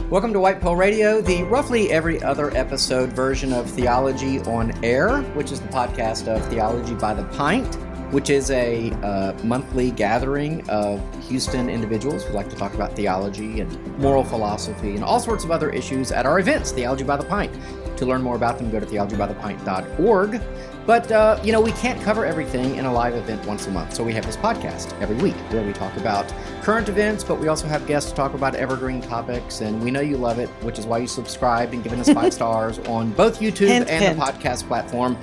Welcome to White Pill Radio, the roughly every other episode version of Theology on Air, which is the podcast of Theology by the Pint, which is a monthly gathering of Houston individuals who like to talk about theology and moral philosophy and all sorts of other issues at our events, Theology by the Pint. To learn more about them, go to theologybythepint.org. But, we can't cover everything in a live event once a month, so we have this podcast every week where we talk about current events, but we also have guests to talk about evergreen topics, and we know you love it, which is why you subscribed and given us 5 stars on both YouTube and the podcast platform.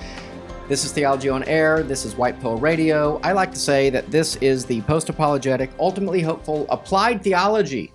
This is Theology on Air. This is White Pill Radio. I like to say that this is the post-apologetic, ultimately hopeful, applied theology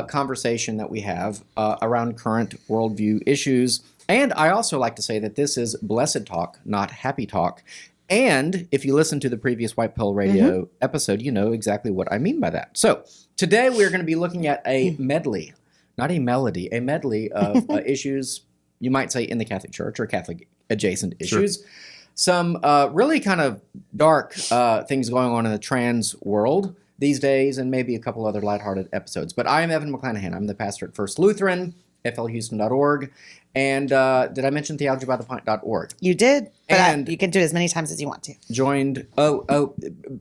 conversation that we have around current worldview issues. And I also like to say that this is blessed talk, not happy talk. And if you listen to the previous White Pill Radio episode, you know exactly what I mean by that. So today we're going to be looking at a medley, not a melody, a medley of issues, you might say, in the Catholic Church or Catholic adjacent issues. Sure. Some really kind of dark things going on in the trans world these days, and maybe a couple other lighthearted episodes. But I am Evan McClanahan. I'm the pastor at First Lutheran, flhouston.org. And did I mention theologybythepint.org? You did, but you can do it as many times as you want to. Joined.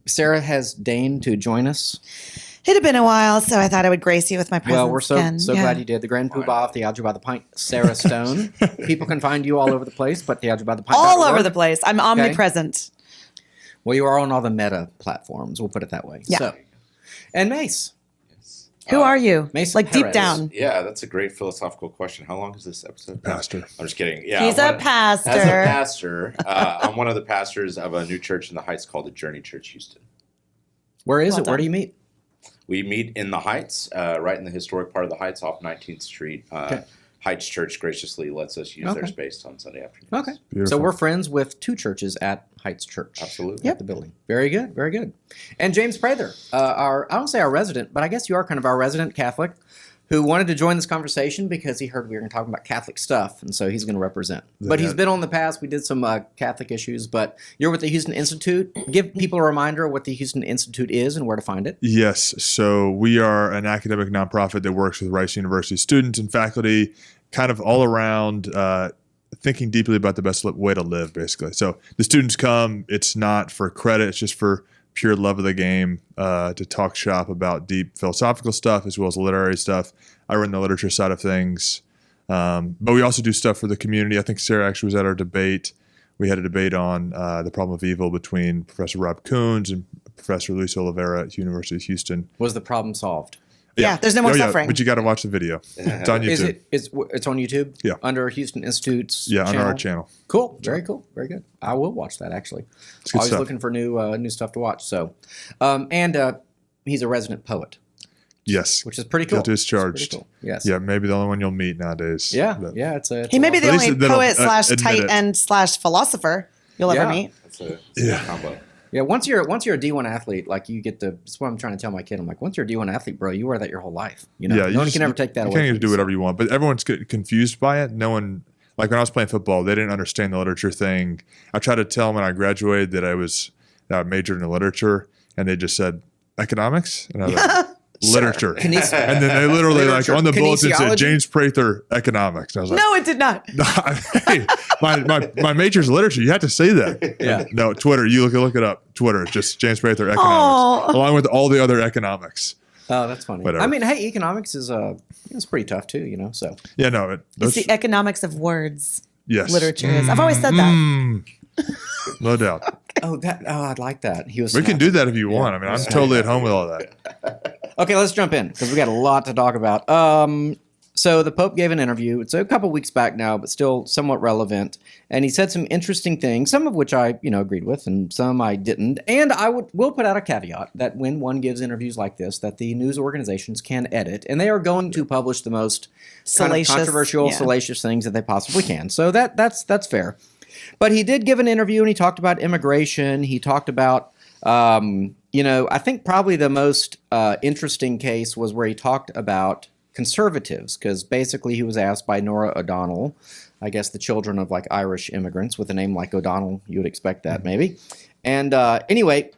Sarah has deigned to join us. It had been a while, so I thought I would grace you with my presence. Well, we're so glad you did. The Grand Poobah of Theology by the Pint, Sarah Stone. People can find you all over the place, but theologybythepint.org. All over the place. I'm omnipresent. Okay. Well, you are on all the meta platforms. We'll put it that way. Yeah. So, and Mace. Who are you? Mace like Perez. Deep down. Yeah, that's a great philosophical question. How long is this episode? Pastor. I'm just kidding. Yeah, He's a pastor. As a pastor, I'm one of the pastors of a new church in the Heights called the Journey Church Houston. Where is it? Where do you meet? We meet in the Heights, right in the historic part of the Heights off 19th Street. Heights Church graciously lets us use their space on Sunday afternoons. Okay. Beautiful. So we're friends with 2 churches at Heights Church. Absolutely. At the building. Very good. Very good. And James Prather, I don't say our resident, but I guess you are kind of our resident Catholic who wanted to join this conversation because he heard we were going to talk about Catholic stuff, and so he's going to represent. But he's been on the past. We did some Catholic issues, but you're with the Houston Institute. Give people a reminder of what the Houston Institute is and where to find it. Yes. So we are an academic nonprofit that works with Rice University students and faculty kind of all around thinking deeply about the best way to live, basically. So the students come. It's not for credit. It's just for pure love of the game, to talk shop about deep philosophical stuff as well as literary stuff. I run the literature side of things. But we also do stuff for the community. I think Sarah actually was at our debate. We had a debate on the problem of evil between Professor Rob Coons and Professor Luis Oliveira at University of Houston. Was the problem solved? Yeah, there's no more suffering. But you got to watch the video. It's on YouTube. It's on YouTube? Yeah. Under Heuston Institute's channel? Under our channel. Cool. Very cool. Very good. I will watch that, actually. Always stuff. looking for new stuff to watch. So, and he's a resident poet. Yes. Which is pretty cool. Guilty as charged. Cool. Yes. Yeah, maybe the only one you'll meet nowadays. Yeah. Yeah. It's he may be the only poet / tight it. end / philosopher you'll ever meet. That's a good combo. Yeah, once you're a D1 athlete, like you get to. That's what I'm trying to tell my kid. I'm like, once you're a D1 athlete, bro, you wear that your whole life. You know, no one can ever take that away. You can't even do whatever you want, but everyone's confused by it. No one, like when I was playing football, they didn't understand the literature thing. I tried to tell them when I graduated that I majored in literature, and they just said economics, and I was like, literature. And then they literally on the bulletin said James Prather economics. And I was like, no, it did not. Hey, my major's literature. You have to say that. Yeah. No, Twitter. You look it up. Twitter. It's just James Prather economics, along with all the other economics. Oh, that's funny. Whatever. I mean, hey, economics is it's pretty tough too, you know. So yeah, no, it's the economics of words. Yes, literature is. I've always said that. No doubt. I'd like that. We can do that if you want. I mean, I'm totally at home with all that. Okay, let's jump in because we got a lot to talk about. So the Pope gave an interview. It's a couple weeks back now, but still somewhat relevant. And he said some interesting things, some of which I, agreed with, and some I didn't. And will put out a caveat that when one gives interviews like this, that the news organizations can edit, and they are going to publish the most controversial, salacious things that they possibly can. So that's fair. But he did give an interview, and he talked about immigration. He talked about, I think probably the most interesting case was where he talked about conservatives, because basically he was asked by Nora O'Donnell, I guess the children of like Irish immigrants with a name like O'Donnell, you would expect that maybe. And anyway,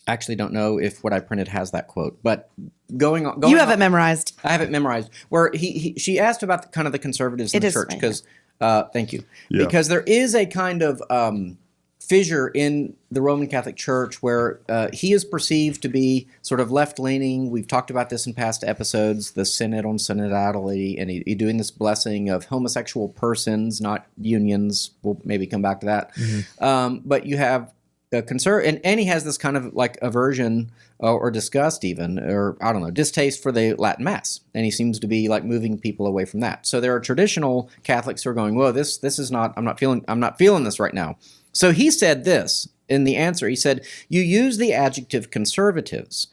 actually don't know if what I printed has that quote, but going on. You have it memorized. I have it memorized. Where she asked about kind of the conservatives in the church because, thank you, because there is a kind of fissure in the Roman Catholic Church where he is perceived to be sort of left-leaning. We've talked about this in past episodes, the Synod on Synodality, and he doing this blessing of homosexual persons, not unions. We'll maybe come back to that. Mm-hmm. But you have and he has this kind of like aversion or disgust even, or I don't know, distaste for the Latin Mass. And he seems to be like moving people away from that. So there are traditional Catholics who are going, well, this is not, I'm not feeling this right now. So he said this in the answer. He said, you use the adjective conservatives.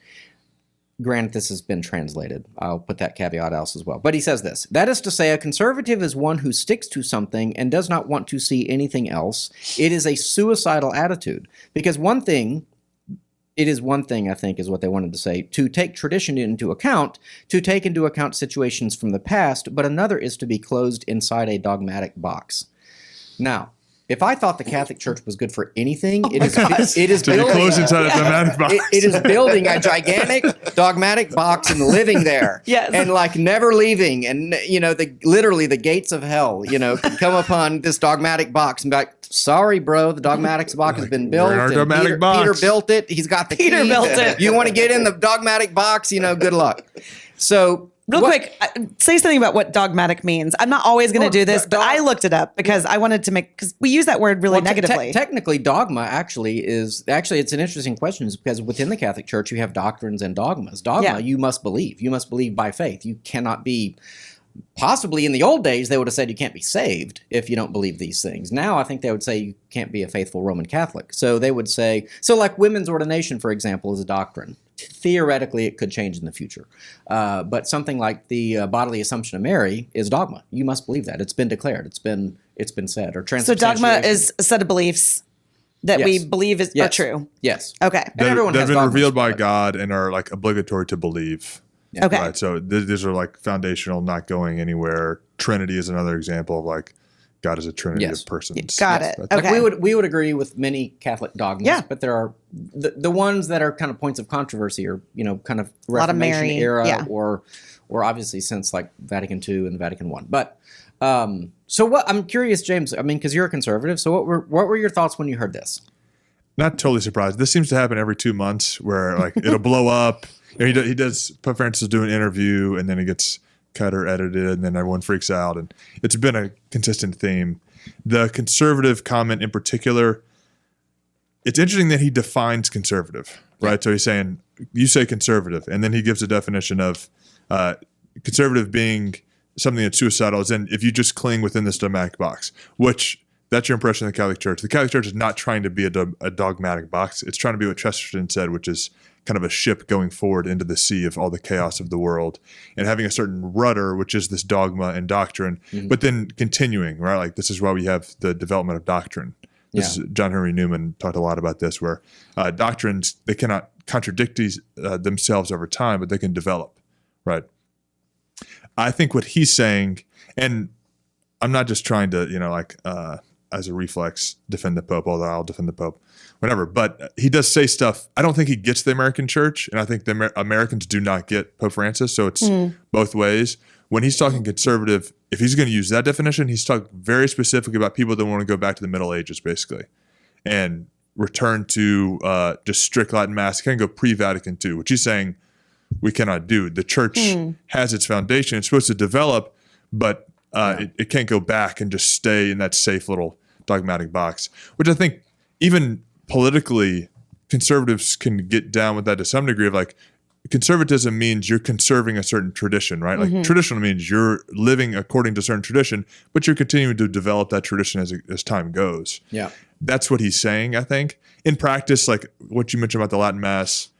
Granted, this has been translated. I'll put that caveat else as well. But he says this, that is to say, a conservative is one who sticks to something and does not want to see anything else. It is a suicidal attitude. Because it is one thing, I think, is what they wanted to say, to take tradition into account, to take into account situations from the past, but another is to be closed inside a dogmatic box. Now, if I thought the Catholic Church was good for anything, it is building. Closed inside a dogmatic box. It is building a gigantic dogmatic box and living there, and like never leaving. And literally the gates of hell, could come upon this dogmatic box and be like, "Sorry, bro, the dogmatic box has been built. Peter built it. He's got the key. Peter built it. You want to get in the dogmatic box? Good luck." So. Real quick, say something about what dogmatic means. I'm not always going to do this, but I looked it up because I wanted to because we use that word really negatively. Technically, dogma actually it's an interesting question because within the Catholic Church, you have doctrines and dogmas. Dogma, you must believe. You must believe by faith. You cannot be, possibly in the old days, they would have said you can't be saved if you don't believe these things. Now, I think they would say you can't be a faithful Roman Catholic. So they would say, like women's ordination, for example, is a doctrine. Theoretically, it could change in the future. But something like the bodily assumption of Mary is dogma. You must believe that. It's been declared. It's been said. Or so dogma is a set of beliefs that we believe are true. Yes. Okay. That have been revealed by God and are like obligatory to believe. Yeah. Okay. Right. So these are like foundational, not going anywhere. Trinity is another example of like God is a trinity of persons. Got it. Okay. Like we would agree with many Catholic dogmas, but there are the ones that are kind of points of controversy or kind of Reformation era or obviously since like Vatican II and Vatican I. But so what I'm curious, James. I mean, because you're a conservative, so what were your thoughts when you heard this? Not totally surprised. This seems to happen every 2 months where like it'll blow up. He does. Pope Francis will do an interview and then it gets cut or edited, and then everyone freaks out. And it's been a consistent theme. The conservative comment in particular, it's interesting that he defines conservative, right? So he's saying, you say conservative, and then he gives a definition of conservative being something that's suicidal, as in if you just cling within this dogmatic box, which that's your impression of the Catholic Church. The Catholic Church is not trying to be a dogmatic box. It's trying to be what Chesterton said, which is kind of a ship going forward into the sea of all the chaos of the world and having a certain rudder, which is this dogma and doctrine, but then continuing, right? Like this is why we have the development of doctrine. John Henry Newman talked a lot about this, where doctrines, they cannot contradict themselves over time, but they can develop, right? I think what he's saying, and I'm not just trying to, as a reflex, defend the Pope, although I'll defend the Pope, whatever. But he does say stuff. I don't think he gets the American church, and I think the Americans do not get Pope Francis, so it's both ways. When he's talking conservative, if he's going to use that definition, he's talking very specifically about people that want to go back to the Middle Ages, basically, and return to just strict Latin Mass. He can go pre-Vatican II, which he's saying we cannot do. The church has its foundation. It's supposed to develop, but it can't go back and just stay in that safe little dogmatic box, which I think even politically conservatives can get down with that to some degree of like conservatism means you're conserving a certain tradition, right? Like traditional means you're living according to a certain tradition, but you're continuing to develop that tradition as time goes. Yeah. That's what he's saying, I think. In practice, like what you mentioned about the Latin Mass,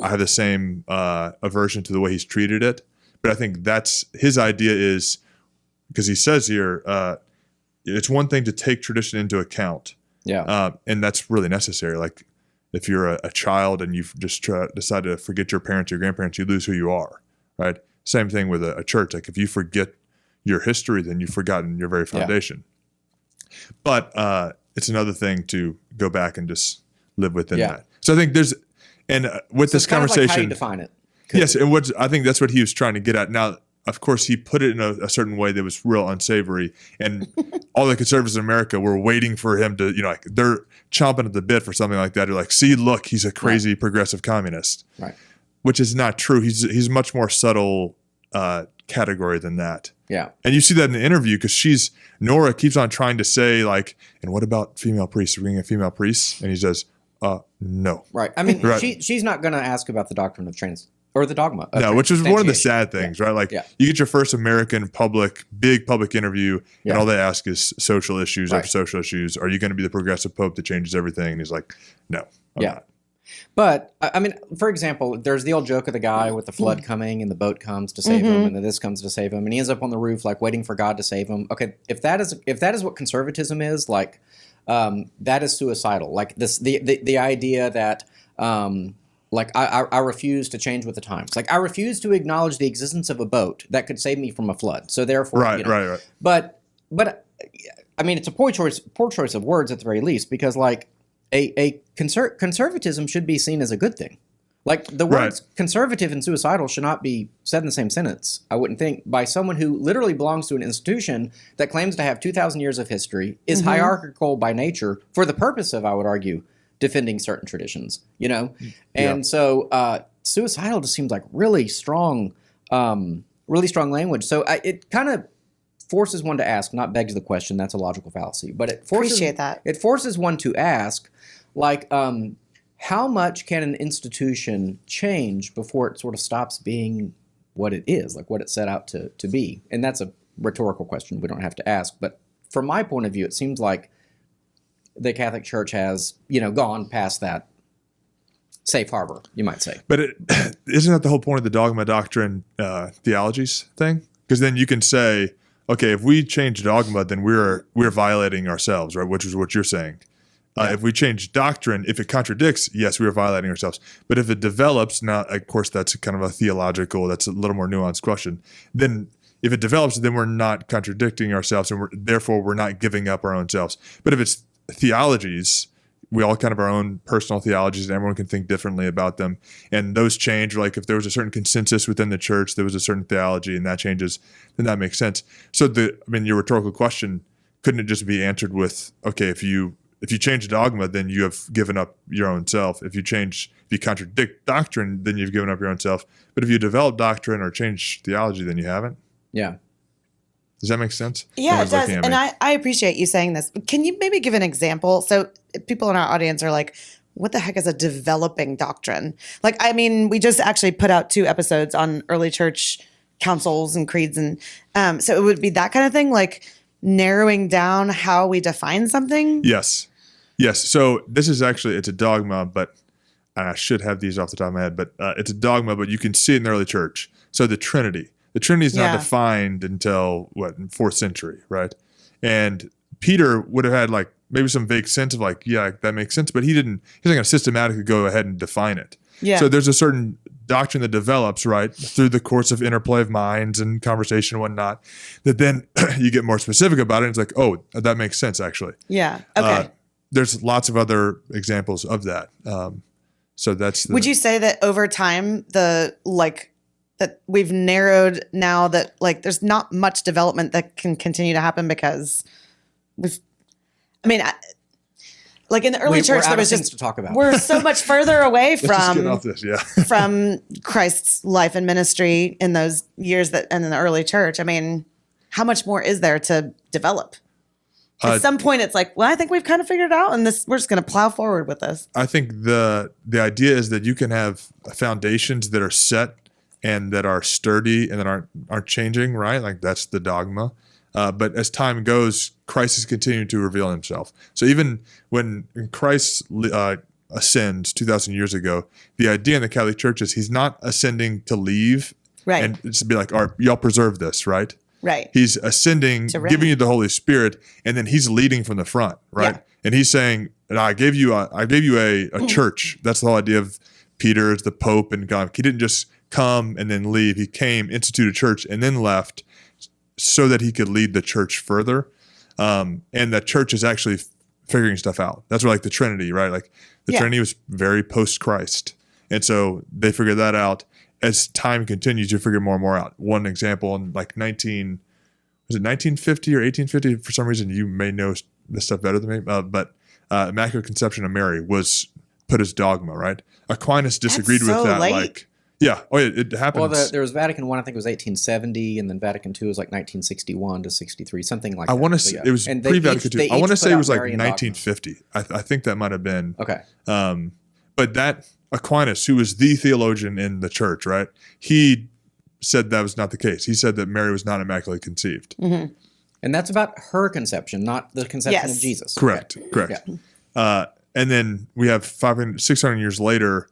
I have the same aversion to the way he's treated it. But I think that's his idea is, because he says here, it's one thing to take tradition into account. Yeah. And that's really necessary. Like if you're a child and you've just decided to forget your parents or grandparents, you lose who you are, right? Same thing with a church. Like if you forget your history, then you've forgotten your very foundation. Yeah. But it's another thing to go back and just live within that. So I think And with So this it's kind of like how you conversation, define it. yes, and I think that's what he was trying to get at. Now, of course, he put it in a certain way that was real unsavory, and all the conservatives in America were waiting for him to, like they're chomping at the bit for something like that. They're like, see, look, he's a crazy progressive communist, Right. which is not true. He's much more subtle category than that. Yeah. And you see that in the interview because Nora keeps on trying to say like, and what about female priests? Are we going to get female priests? And he says, no. Right. I mean, Right. she's not going to ask about the doctrine of or the dogma. No, which is one of the transubstantiation. sad things, right? Like Yeah. you get your first American big public interview, Yeah. and all they ask is social issues Right. after social issues. Are you going to be the progressive pope that changes everything? And he's like, no, I'm Yeah. not. But I mean, for example, there's the old joke of the guy with the flood coming and the boat comes to save him, and then this comes to save him, and he ends up on the roof like waiting for God to save him. Okay, if that is what conservatism is, like that is suicidal. Like the idea that like I refuse to change with the times. Like I refuse to acknowledge the existence of a boat that could save me from a flood. So therefore, Right. But I mean, it's a poor choice of words at the very least, because like conservatism should be seen as a good thing. Like the words conservative and suicidal should not be said in the same sentence, I wouldn't think, by someone who literally belongs to an institution that claims to have 2,000 years of history, is hierarchical by nature for the purpose of, I would argue, defending certain traditions, And so suicidal just seems like really strong language. So it kind of forces one to ask, not begs the question, that's a logical fallacy, but it Appreciate that. It forces one to ask, like, how much can an institution change before it sort of stops being what it is, like what it set out to be? And that's a rhetorical question we don't have to ask. But from my point of view, it seems like the Catholic Church has, gone past that safe harbor, you might say. But isn't that the whole point of the dogma doctrine theologies thing? Because then you can say, okay, if we change dogma, then we're violating ourselves, right? Which is what you're saying. If we change doctrine, if it contradicts, yes, we are violating ourselves. But if it develops, now, of course, that's kind of a theological, that's a little more nuanced question. Then if it develops, then we're not contradicting ourselves, and therefore we're not giving up our own selves. But if it's theologies, we all kind of our own personal theologies, and everyone can think differently about them. And those change, like if there was a certain consensus within the church, there was a certain theology, and that changes, then that makes sense. So your rhetorical question, couldn't it just be answered with, okay, if you change dogma, then you have given up your own self. If you contradict doctrine, then you've given up your own self. But if you develop doctrine or change theology, then you haven't. Yeah. Does that make sense? Yeah, it Everyone's does. looking at And me. I appreciate you saying this. Can you maybe give an example? So people in our audience are like, what the heck is a developing doctrine? Like, I mean, we just actually put out 2 episodes on early church councils and creeds. And so it would be that kind of thing, like narrowing down how we define something. Yes. So this is actually, it's a dogma, but I should have these off the top of my head, but it's a dogma, but you can see it in the early church. So the Trinity. The Trinity is not defined until, 4th century, right? And Peter would have had like maybe some vague sense of like, yeah, that makes sense, but he's not going to systematically go ahead and define it. Yeah. So there's a certain doctrine that develops, right, through the course of interplay of minds and conversation and whatnot, that then you get more specific about it. And it's like, oh, that makes sense, actually. Yeah. Okay. There's lots of other examples of that. So that's Would you say that over time, that we've narrowed now that like there's not much development that can continue to happen because like in the early church, there was just to talk about. We're so much further away Let's just get off this, yeah. from Christ's life and ministry in those years and in the early church. I mean, how much more is there to develop? At some point, it's like, well, I think we've kind of figured it out, and we're just going to plow forward with this. I think the idea is that you can have foundations that are set and that are sturdy and that aren't changing, right? Like that's the dogma. But as time goes, Christ is continuing to reveal himself. So even when Christ ascends 2,000 years ago, the idea in the Catholic Church is he's not ascending to leave, Right. and it's to be like, all right, y'all preserve this, right? Right. He's ascending, To reign. giving you the Holy Spirit, and then he's leading from the front, right? Yeah. And he's saying, I gave you a church. That's the whole idea of Peter as the Pope and God. He didn't just come and then leave. He came, instituted a church, and then left so that he could lead the church further. And the church is actually figuring stuff out. That's where like the Trinity, right? Like the Yeah. Trinity was very post-Christ. And so they figured that out. As time continues, you figure more and more out. One example in like 1950 or 1850? For some reason, you may know this stuff better than me, but Immaculate Conception of Mary was put as dogma, right? Aquinas disagreed That's so with that. late. Like, yeah, it happened. Well, there was Vatican I, I think it was 1870, and then Vatican II was like 1961 to 63, something like that. I want to say it was pre-Vatican II. I want to say it was like 1950. I think that might have been. Okay. But that Aquinas, who was the theologian in the church, right? He said that was not the case. He said that Mary was not immaculately conceived. Mm-hmm. And that's about her conception, not the conception of Jesus. Correct. Okay. Correct. Yeah. And then we have 600 years later,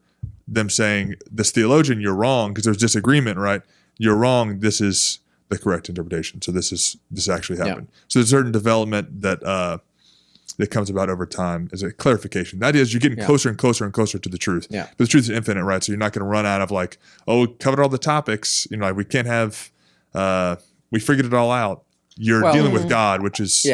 them saying, this theologian, you're wrong, because there's disagreement, right? You're wrong. This is the correct interpretation. So this actually happened. Yeah. So there's a certain development that comes about over time as a clarification. That is, you're getting closer and closer and closer to the truth. Yeah. But the truth is infinite, right? So you're not going to run out of like, oh, we covered all the topics. You know, like we can't have, we figured it all out. You're dealing with God, which is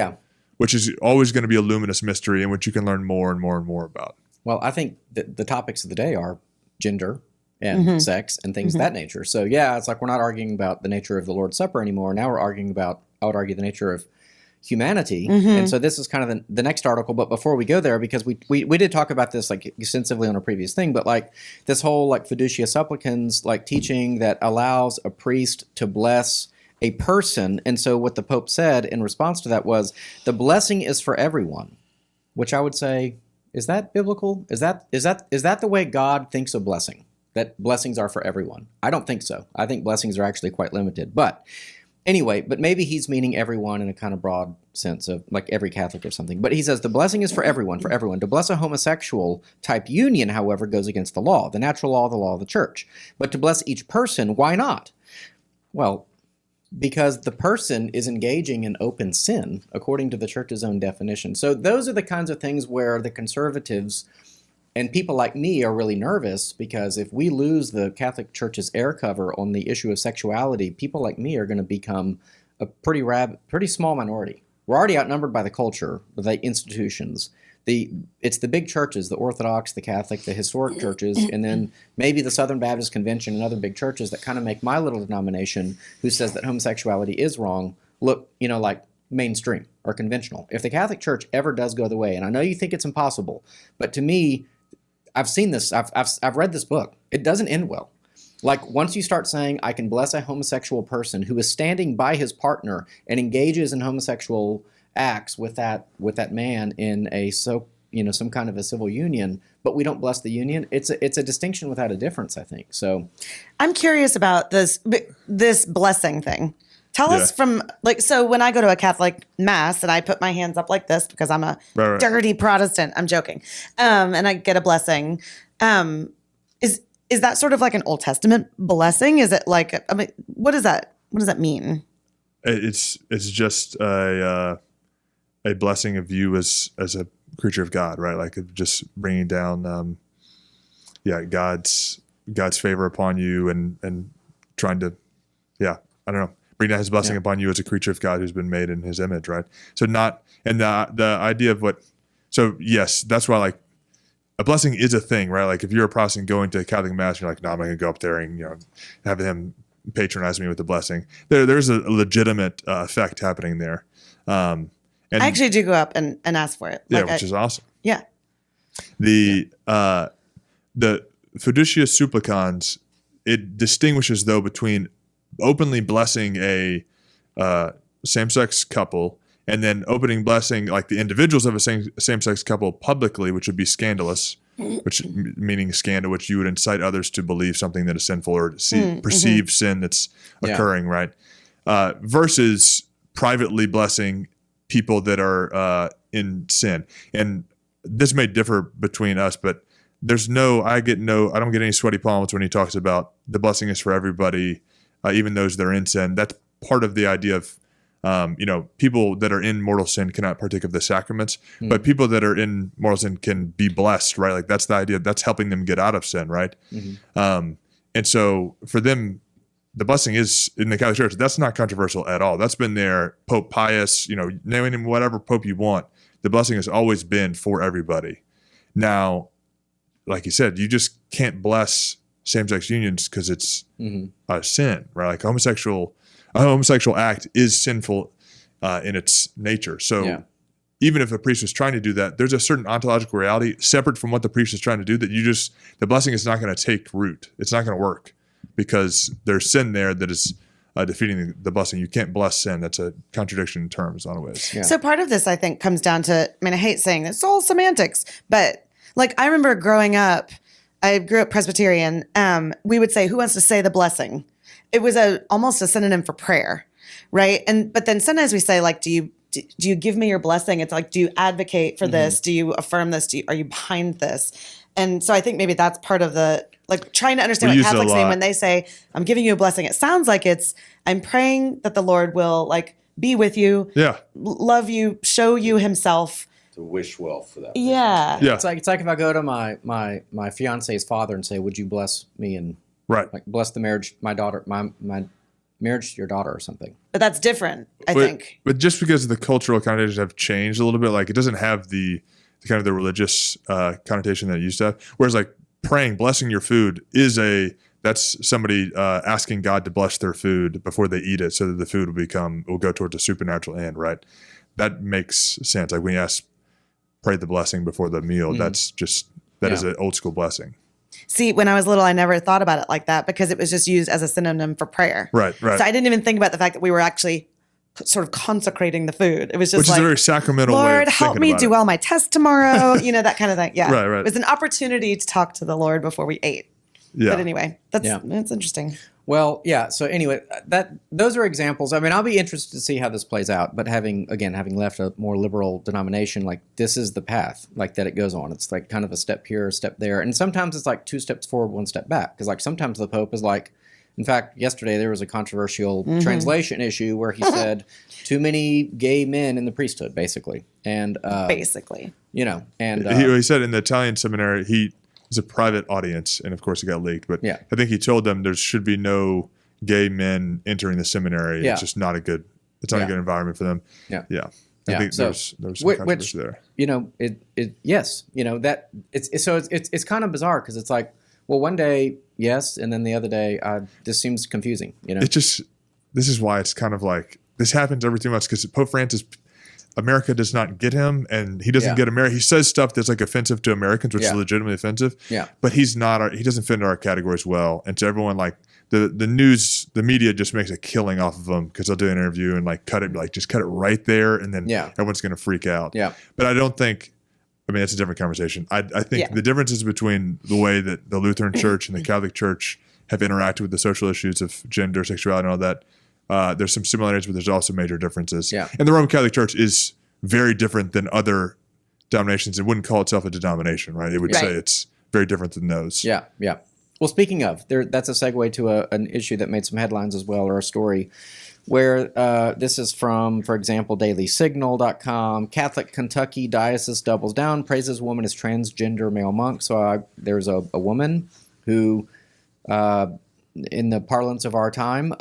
always going to be a luminous mystery in which you can learn more and more and more about. Well, I think that the topics of the day are gender and sex and things of that nature. So it's like we're not arguing about the nature of the Lord's Supper anymore. Now we're arguing about, I would argue, the nature of humanity. And so this is kind of the next article. But before we go there, because we did talk about this like extensively on a previous thing, but like this whole like fiducia supplicans, like teaching that allows a priest to bless a person. And so what the Pope said in response to that was, the blessing is for everyone, which I would say, is that biblical? Is that the way God thinks of blessing? That blessings are for everyone? I don't think so. I think blessings are actually quite limited. But anyway, but maybe he's meaning everyone in a kind of broad sense of like every Catholic or something. But he says the blessing is for everyone, for everyone. To bless a homosexual type union, however, goes against the law, the natural law, the law of the church. But to bless each person, why not? Well, because the person is engaging in open sin, according to the church's own definition. So those are the kinds of things where the conservatives and people like me are really nervous, because if we lose the Catholic Church's air cover on the issue of sexuality, people like me are going to become a pretty small minority. We're already outnumbered by the culture, by the institutions. It's the big churches, the Orthodox, the Catholic, the historic churches, and then maybe the Southern Baptist Convention and other big churches that kind of make my little denomination, who says that homosexuality is wrong, look, like mainstream or conventional. If the Catholic Church ever does go the way, and I know you think it's impossible, but to me, I've seen this, I've read this book. It doesn't end well. Like once you start saying, I can bless a homosexual person who is standing by his partner and engages in homosexual acts with that man in some kind of a civil union, but we don't bless the union. It's a distinction without a difference, I think. So I'm curious about this blessing thing. Tell us from so when I go to a Catholic mass and I put my hands up like this because I'm a dirty Protestant, I'm joking, and I get a blessing. Is that sort of like an Old Testament blessing? Is it like, what does that mean? It's just a blessing of you as a creature of God, right? Like just bringing down, God's favor upon you and trying to, I don't know, bring down His blessing upon you as a creature of God who's been made in His image, right? So the idea of yes, that's why like a blessing is a thing, right? Like if you're a Protestant going to a Catholic mass, you're like, no, I'm not going to go up there and have him patronize me with the blessing. There's a legitimate effect happening there. And I actually do go up and ask for it. Which is awesome. Yeah. The fiducia supplicans, it distinguishes though between openly blessing a same-sex couple and then opening blessing like the individuals of a same-sex couple publicly, which would be scandalous, which meaning scandal, which you would incite others to believe something that is sinful or perceive sin that's occurring, right? Versus privately blessing people that are in sin. And this may differ between us, but I don't get any sweaty palms when he talks about the blessing is for everybody, even those that are in sin. That's part of the idea of, people that are in mortal sin cannot partake of the sacraments, but people that are in mortal sin can be blessed, right? Like that's the idea. That's helping them get out of sin, right? And so for them, the blessing is in the Catholic Church. That's not controversial at all. That's been there. Pope Pius, naming him whatever pope you want. The blessing has always been for everybody. Now, like you said, you just can't bless same-sex unions because it's a sin, right? Like a homosexual act is sinful in its nature. So even if a priest was trying to do that, there's a certain ontological reality separate from what the priest is trying to do that the blessing is not going to take root. It's not going to work because there's sin there that is defeating the blessing. You can't bless sin. That's a contradiction in terms, on ways. Yeah. So part of this, I think, comes down to, I hate saying this, it's all semantics, but like I remember growing up, I grew up Presbyterian. We would say, who wants to say the blessing? It was almost a synonym for prayer, right? But then sometimes we say, like, do you give me your blessing? It's like, do you advocate for this? Do you affirm this? Are you behind this? And so I think maybe that's part of the, like, trying to understand what Catholics mean when they say, I'm giving you a blessing. It sounds like I'm praying that the Lord will, like, be with you, love you, show you himself. To wish well for that. Yeah. It's like if I go to my fiance's father and say, would you bless me and like bless the marriage, my daughter, my marriage to your daughter or something. But that's different, I think. But just because the cultural connotations have changed a little bit, like it doesn't have the kind of the religious connotation that it used to have. Whereas like praying, blessing your food that's somebody asking God to bless their food before they eat it so that the food will go towards a supernatural end, right? That makes sense. Like when you pray the blessing before the meal, that is an old school blessing. See, when I was little, I never thought about it like that because it was just used as a synonym for prayer. Right. So I didn't even think about the fact that we were actually sort of consecrating the food. It was just Which is a very sacramental way of Lord, help me do well my test tomorrow. That kind of thing. Yeah. Right. It was an opportunity to talk to the Lord before we ate. Yeah. But anyway, that's interesting. Well, yeah. So anyway, those are examples. I'll be interested to see how this plays out. But having left a more liberal denomination, like this is the path, like that it goes on. It's like kind of a step here, a step there, and sometimes it's like 2 steps forward, 1 step back. Because like sometimes the Pope is like, in fact, yesterday there was a controversial translation issue where he said too many gay men in the priesthood, basically, and he said in the Italian seminary it was a private audience, and of course it got leaked. But I think he told them there should be no gay men entering the seminary. Yeah. It's just not a good environment for them. Yeah. I think there was some controversy there. It's kind of bizarre because it's like, well, one day yes, and then the other day this seems confusing. This is why it's kind of like this happens every 2 months because Pope Francis. America does not get him, and he doesn't get America. He says stuff that's like offensive to Americans, which is legitimately offensive. Yeah. But he doesn't fit into our categories well. And to everyone, like the news, the media just makes a killing off of him because they'll do an interview and like just cut it right there, and then everyone's going to freak out. Yeah. But I don't think. It's a different conversation. I think the differences between the way that the Lutheran Church and the Catholic Church have interacted with the social issues of gender, sexuality, and all that. There's some similarities, but there's also major differences. Yeah. And the Roman Catholic Church is very different than other denominations. It wouldn't call itself a denomination, right? It would say it's very different than those. Yeah. Well, speaking of, that's a segue to an issue that made some headlines as well, or a story, where this is from, for example, dailysignal.com. Catholic Kentucky diocese doubles down, praises woman as transgender male monk. So there's a woman who... in the parlance of our time,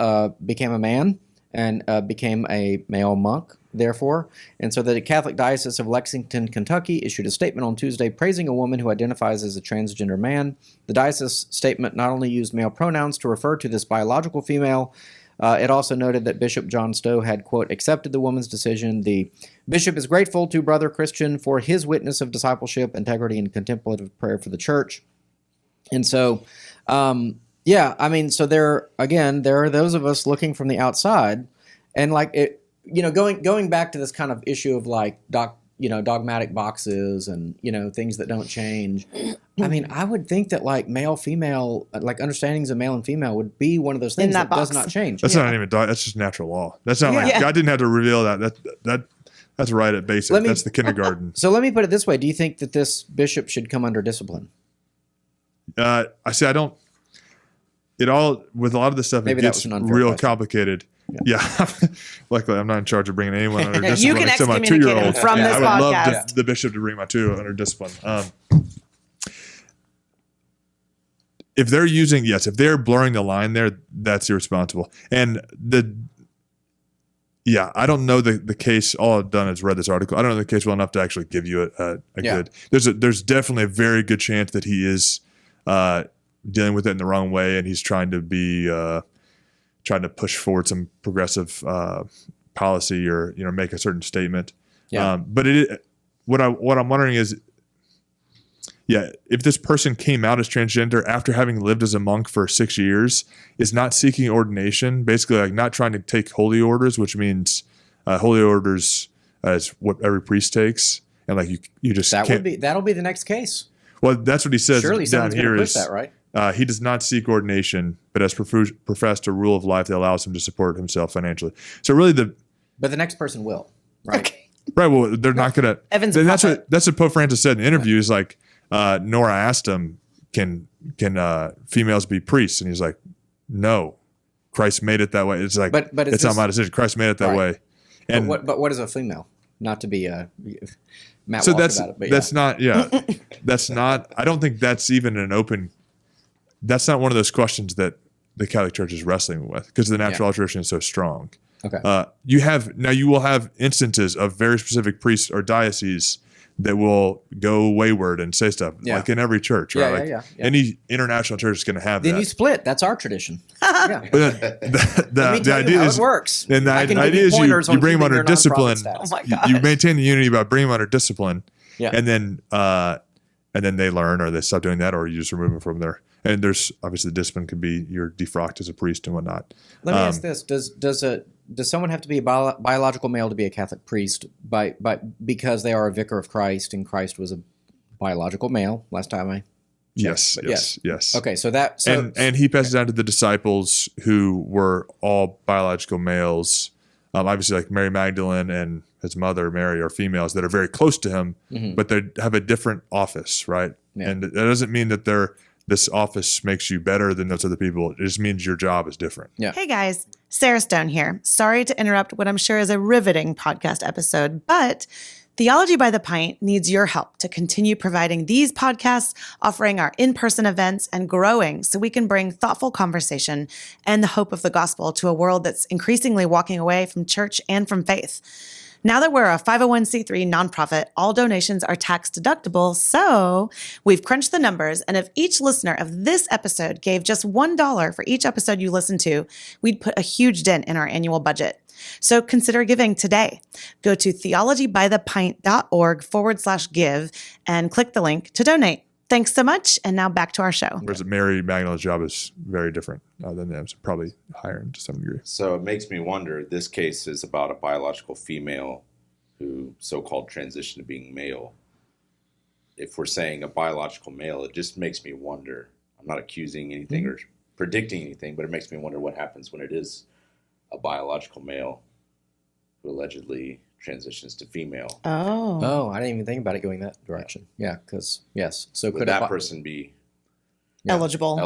became a man and became a male monk, therefore. And so the Catholic Diocese of Lexington, Kentucky, issued a statement on Tuesday praising a woman who identifies as a transgender man. The diocese statement not only used male pronouns to refer to this biological female, it also noted that Bishop John Stowe had, quote, accepted the woman's decision. The bishop is grateful to Brother Christian for his witness of discipleship, integrity, and contemplative prayer for the church. And so... so there are those of us looking from the outside, and like it, going back to this kind of issue of like dogmatic boxes and things that don't change. I would think that like male, female, like understandings of male and female would be one of those things that does not change. That's not even that's just natural law. That's not like God didn't have to reveal that. That's right at basic. That's the kindergarten. So let me put it this way: do you think that this bishop should come under discipline? I don't. It all with a lot of this stuff, it gets real complicated. Yeah. Luckily, I'm not in charge of bringing anyone under discipline. You can except my 2-year-old from this podcast. I would love the bishop to bring my 2-year-old under discipline. If they're blurring the line there, that's irresponsible. And Yeah, I don't know the case. All I've done is read this article. I don't know the case well enough to actually give you a good. There's definitely a very good chance that he is dealing with it in the wrong way, and he's trying to push forward some progressive policy or make a certain statement. Yeah. But what I'm wondering is, if this person came out as transgender after having lived as a monk for 6 years, is not seeking ordination, basically like not trying to take holy orders, which means holy orders is what every priest takes, and like you just that'll be the next case. Well, that's what he says. Surely someone's going to push that, right? He does not seek ordination, but has professed a rule of life that allows him to support himself financially. So really, but the next person will, right? Okay. Right. Well, they're not going to. That's what Pope Francis said in interviews. Like Nora asked him, "Can females be priests?" And he's like, "No, Christ made it that way." It's like, but it's not my decision. Christ made it that way. And but what is a female? Not to be Matt so Walsh about it, but that's not. Yeah, that's not. I don't think that's even an open. That's not one of those questions that the Catholic Church is wrestling with because the natural alteration is so strong. Okay. You will have instances of very specific priests or dioceses that will go wayward and say stuff like in every church, right? Yeah. Any international church is going to have that. Then you split. That's our tradition. Yeah. But the idea is it works. And the idea is you bring them under discipline. Oh my gosh. You maintain the unity by bringing them under discipline. Yeah. And then they learn or they stop doing that or you just remove them from there. And there's obviously the discipline could be you're defrocked as a priest and whatnot. Let me ask this: Does someone have to be a biological male to be a Catholic priest because they are a vicar of Christ and Christ was a biological male? Last time I checked. Yes. Okay, and he passes down to the disciples who were all biological males. Obviously, like Mary Magdalene and his mother Mary are females that are very close to him, but they have a different office, right? Yeah. And that doesn't mean that this office makes you better than those other people. It just means your job is different. Yeah. Hey guys, Sarah Stone here. Sorry to interrupt what I'm sure is a riveting podcast episode, but Theology by the Pint needs your help to continue providing these podcasts, offering our in-person events, and growing so we can bring thoughtful conversation and the hope of the gospel to a world that's increasingly walking away from church and from faith. Now that we're a 501c3 nonprofit, all donations are tax deductible, so we've crunched the numbers, and if each listener of this episode gave just $1 for each episode you listen to, we'd put a huge dent in our annual budget. So consider giving today. Go to theologybythepint.org/give and click the link to donate. Thanks so much, and now back to our show. Whereas Mary Magdalene's job is very different than them, so probably higher to some degree. So it makes me wonder, this case is about a biological female who so-called transitioned to being male. If we're saying a biological male, it just makes me wonder. I'm not accusing anything or predicting anything, but it makes me wonder what happens when it is a biological male who allegedly transitions to female. Oh, I didn't even think about it going that direction. Yeah, because yes. So would that person be eligible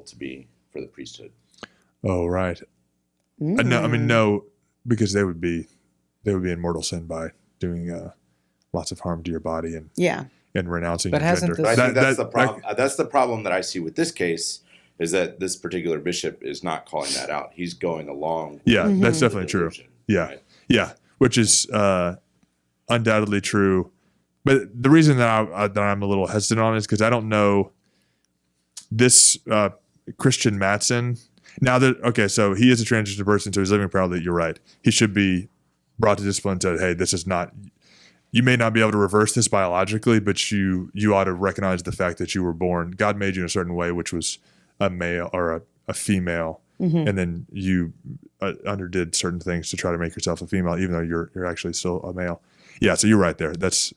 to be for the priesthood? Oh, right. No, because they would be in mortal sin by doing lots of harm to your body and renouncing your gender. But I think that's the problem. That's the problem that I see with this case. Is that this particular bishop is not calling that out. He's going along. Yeah, that's definitely true. Yeah, right? Yeah, which is undoubtedly true. But the reason that I'm a little hesitant on it is because I don't know this Christian Mattson. So he is a transgender person, so he's living proudly. You're right. He should be brought to discipline and said, hey, this is not, you may not be able to reverse this biologically, but you ought to recognize the fact that you were born, God made you in a certain way, which was a male or a female, and then you underdid certain things to try to make yourself a female, even though you're actually still a male. Yeah, so you're right there. That's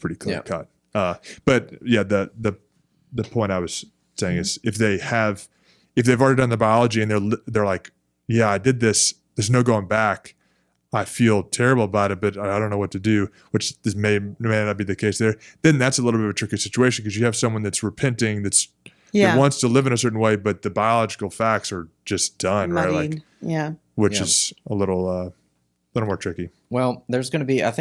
pretty clear cut. But yeah, the point I was saying is if they've already done the biology and they're like, yeah, I did this. There's no going back. I feel terrible about it, but I don't know what to do, which this may not be the case there. Then that's a little bit of a tricky situation because you have someone that's repenting, that wants to live in a certain way, but the biological facts are just done, muddied. Right? Which is a little more tricky. Well, there's going to be. I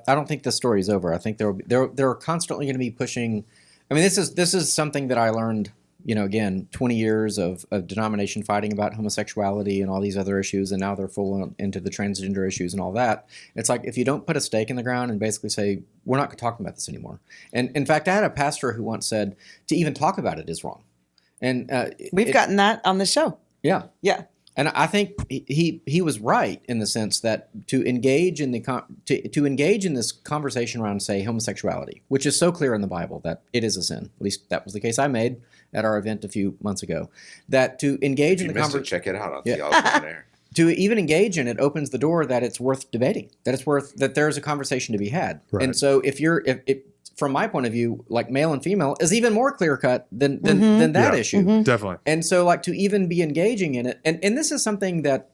don't think the story is over. I think there are constantly going to be pushing. I mean, this is something that I learned, again, 20 years of denomination fighting about homosexuality and all these other issues, and now they're full into the transgender issues and all that. It's like, if you don't put a stake in the ground and basically say, we're not talking about this anymore. And in fact, I had a pastor who once said, to even talk about it is wrong. And we've gotten that on the show. Yeah. Yeah. And I think he was right in the sense that to engage in to engage in this conversation around, say, homosexuality, which is so clear in the Bible that it is a sin. At least that was the case I made at our event a few months ago. That to engage in the conversation, check it out on Theology on Air. To even engage in it opens the door that it's worth debating, that there's a conversation to be had. Right. And so if from my point of view, like male and female is even more clear cut than that issue. Mm-hmm. Definitely. And so, like, to even be engaging in it, and this is something that,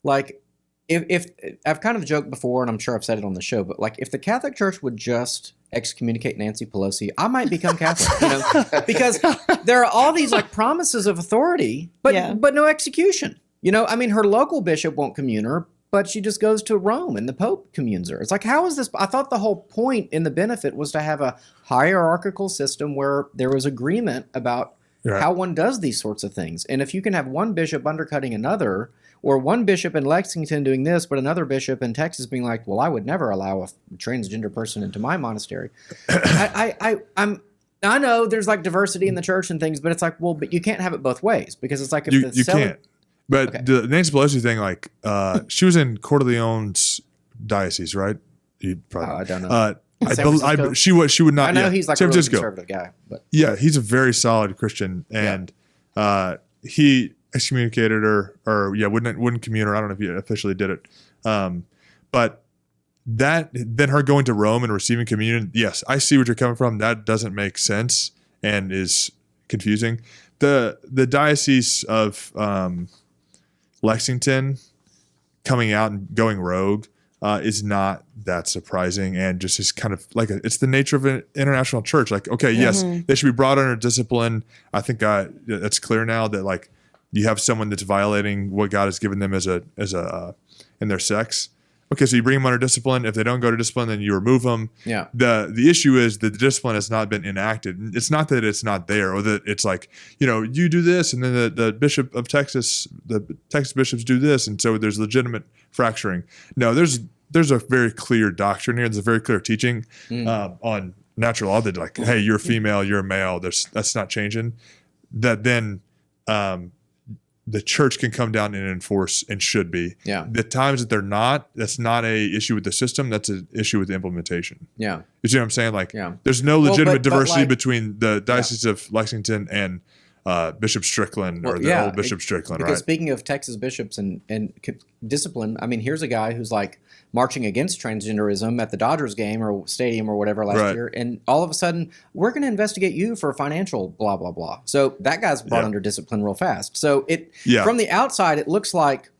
like, if I've kind of joked before, and I'm sure I've said it on the show, but like, if the Catholic Church would just excommunicate Nancy Pelosi, I might become Catholic, because there are all these like promises of authority, but no execution. I mean, her local bishop won't commune her, but she just goes to Rome and the Pope communes her. It's like, how is this? I thought the whole point in the benefit was to have a hierarchical system where there was agreement about how one does these sorts of things. And if you can have one bishop undercutting another, or one bishop in Lexington doing this, but another bishop in Texas being like, well, I would never allow a transgender person into my monastery. I know there's like diversity in the church and things, but it's like, well, but you can't have it both ways, because it's like, if you can't. But the Nancy Pelosi thing, like, she was in Coeur d'Leon's diocese, right? You probably I don't know. She would not. I know he's like a really conservative guy, but yeah, he's a very solid Christian, and he excommunicated her, or wouldn't commune her. I don't know if he officially did it, but then her going to Rome and receiving communion. Yes, I see what you're coming from. That doesn't make sense and is confusing. The diocese of Lexington coming out and going rogue is not that surprising, and just is kind of like it's the nature of an international church. Like, okay, yes, they should be brought under discipline. I think it's clear now that like you have someone that's violating what God has given them as a in their sex. Okay, so you bring them under discipline. If they don't go to discipline, then you remove them. Yeah. The issue is that the discipline has not been enacted. It's not that it's not there, or that it's like, you do this, and then the Bishop of Texas, the Texas bishops do this, and so there's legitimate fracturing. No, there's a very clear doctrine here. There's a very clear teaching on natural law that like, hey, you're female, you're a male. That's not changing. That then the church can come down and enforce, and should be. Yeah. The times that they're not, that's not a issue with the system. That's an issue with the implementation. Yeah. You see what I'm saying? Like, there's no legitimate diversity like, between the Diocese of Lexington and Bishop Strickland, or the old Bishop Strickland, because right? Speaking of Texas bishops and discipline, I mean, here's a guy who's like marching against transgenderism at the Dodgers game or stadium or whatever last year, and all of a sudden, we're going to investigate you for financial blah, blah, blah. So that guy's brought under discipline real fast. So from the outside, it looks like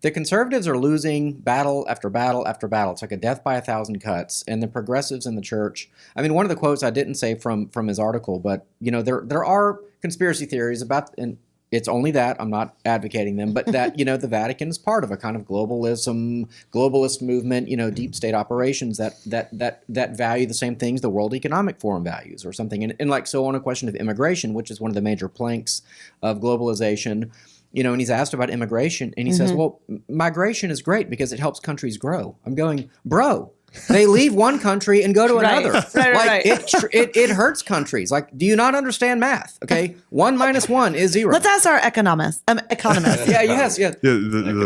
the conservatives are losing battle after battle after battle. It's like a death by 1,000 cuts. And the progressives in the church, I mean, one of the quotes I didn't say from his article, but there are conspiracy theories about, and it's only that, I'm not advocating them, but that, the Vatican is part of a kind of globalist movement, deep state operations that value the same things the World Economic Forum values or something. And like, so on a question of immigration, which is one of the major planks of globalization, and he's asked about immigration, and he says, well, migration is great because it helps countries grow. I'm going, bro, they leave one country and go to another. Right. It hurts countries. Like, do you not understand math? Okay, 1 minus 1 is 0. Let's ask our economist. The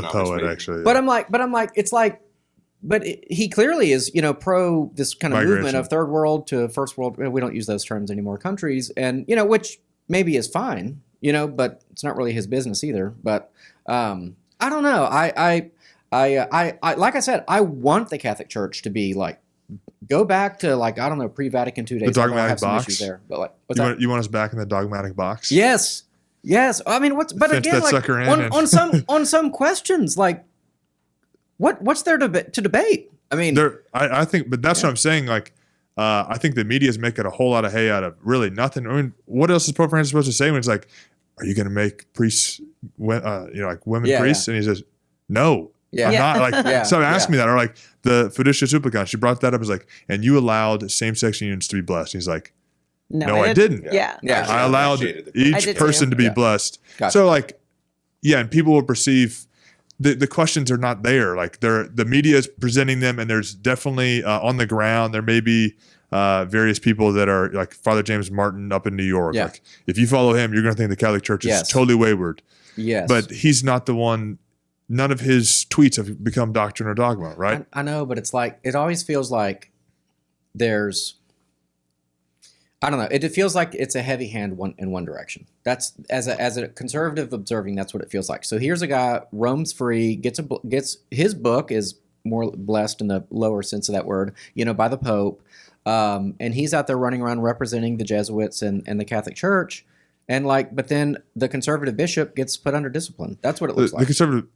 poet, actually. Yeah. But I'm like, it's like, but he clearly is, pro this kind of migration movement of third world to first world. We don't use those terms anymore. Countries, and which maybe is fine. But it's not really his business either. But I don't know. I like I said, I want the Catholic Church to be like, go back to like, I don't know, pre-Vatican II days. The dogmatic box. Issues there, but like, you want us back in the dogmatic box? Yes. I mean, but again, like, on some questions, like, what's there to debate? I mean, I think, but that's what I'm saying. Like, I think the media is making a whole lot of hay out of really nothing. I mean, what else is Pope Francis supposed to say when it's like, are you going to make priests, like women priests? And he says, no. I'm not like, so ask me that. Or like the Fiducia Supplicans, she brought that up as like, and you allowed same-sex unions to be blessed. And he's like, No, I didn't. Yeah. Yeah. I allowed Appreciated I each did person too. to be Yeah. blessed. Gotcha. So like, yeah, and people will perceive the questions are not there. Like the media is presenting them, and there's definitely on the ground there may be various people that are like Father James Martin up in New York. Yeah. Like if you follow him, you're going to think the Catholic Church is Yes. totally wayward. Yes. But he's not the one. None of his tweets have become doctrine or dogma, right? I know, but it's like, it always feels like there's, I don't know. It feels like it's a heavy hand in one direction. That's as a conservative observing, that's what it feels like. So here's a guy roams free, gets his book is more blessed in the lower sense of that word, by the Pope, and he's out there running around representing the Jesuits and the Catholic Church, and but then the conservative bishop gets put under discipline. That's what it looks The like. conservative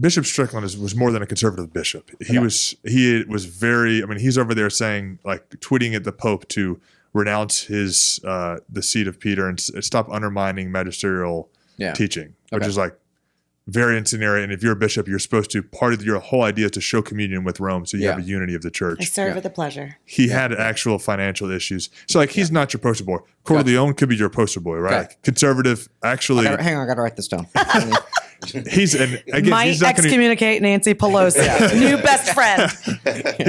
Bishop Strickland was more than a conservative bishop. He was very. I mean, he's over there saying tweeting at the Pope to renounce his the seat of Peter and stop undermining magisterial teaching, which is very incendiary. And if you're a bishop, you're supposed to part of your whole idea is to show communion with Rome, so you have a unity of the I church. serve with a pleasure. He had actual financial issues, so he's not your poster boy. Corleone could be your poster boy, right? Gotcha. Conservative, actually. Hang on, I got to write this down. He's and again, Might he's not gonna, excommunicate Nancy Pelosi. New best friend.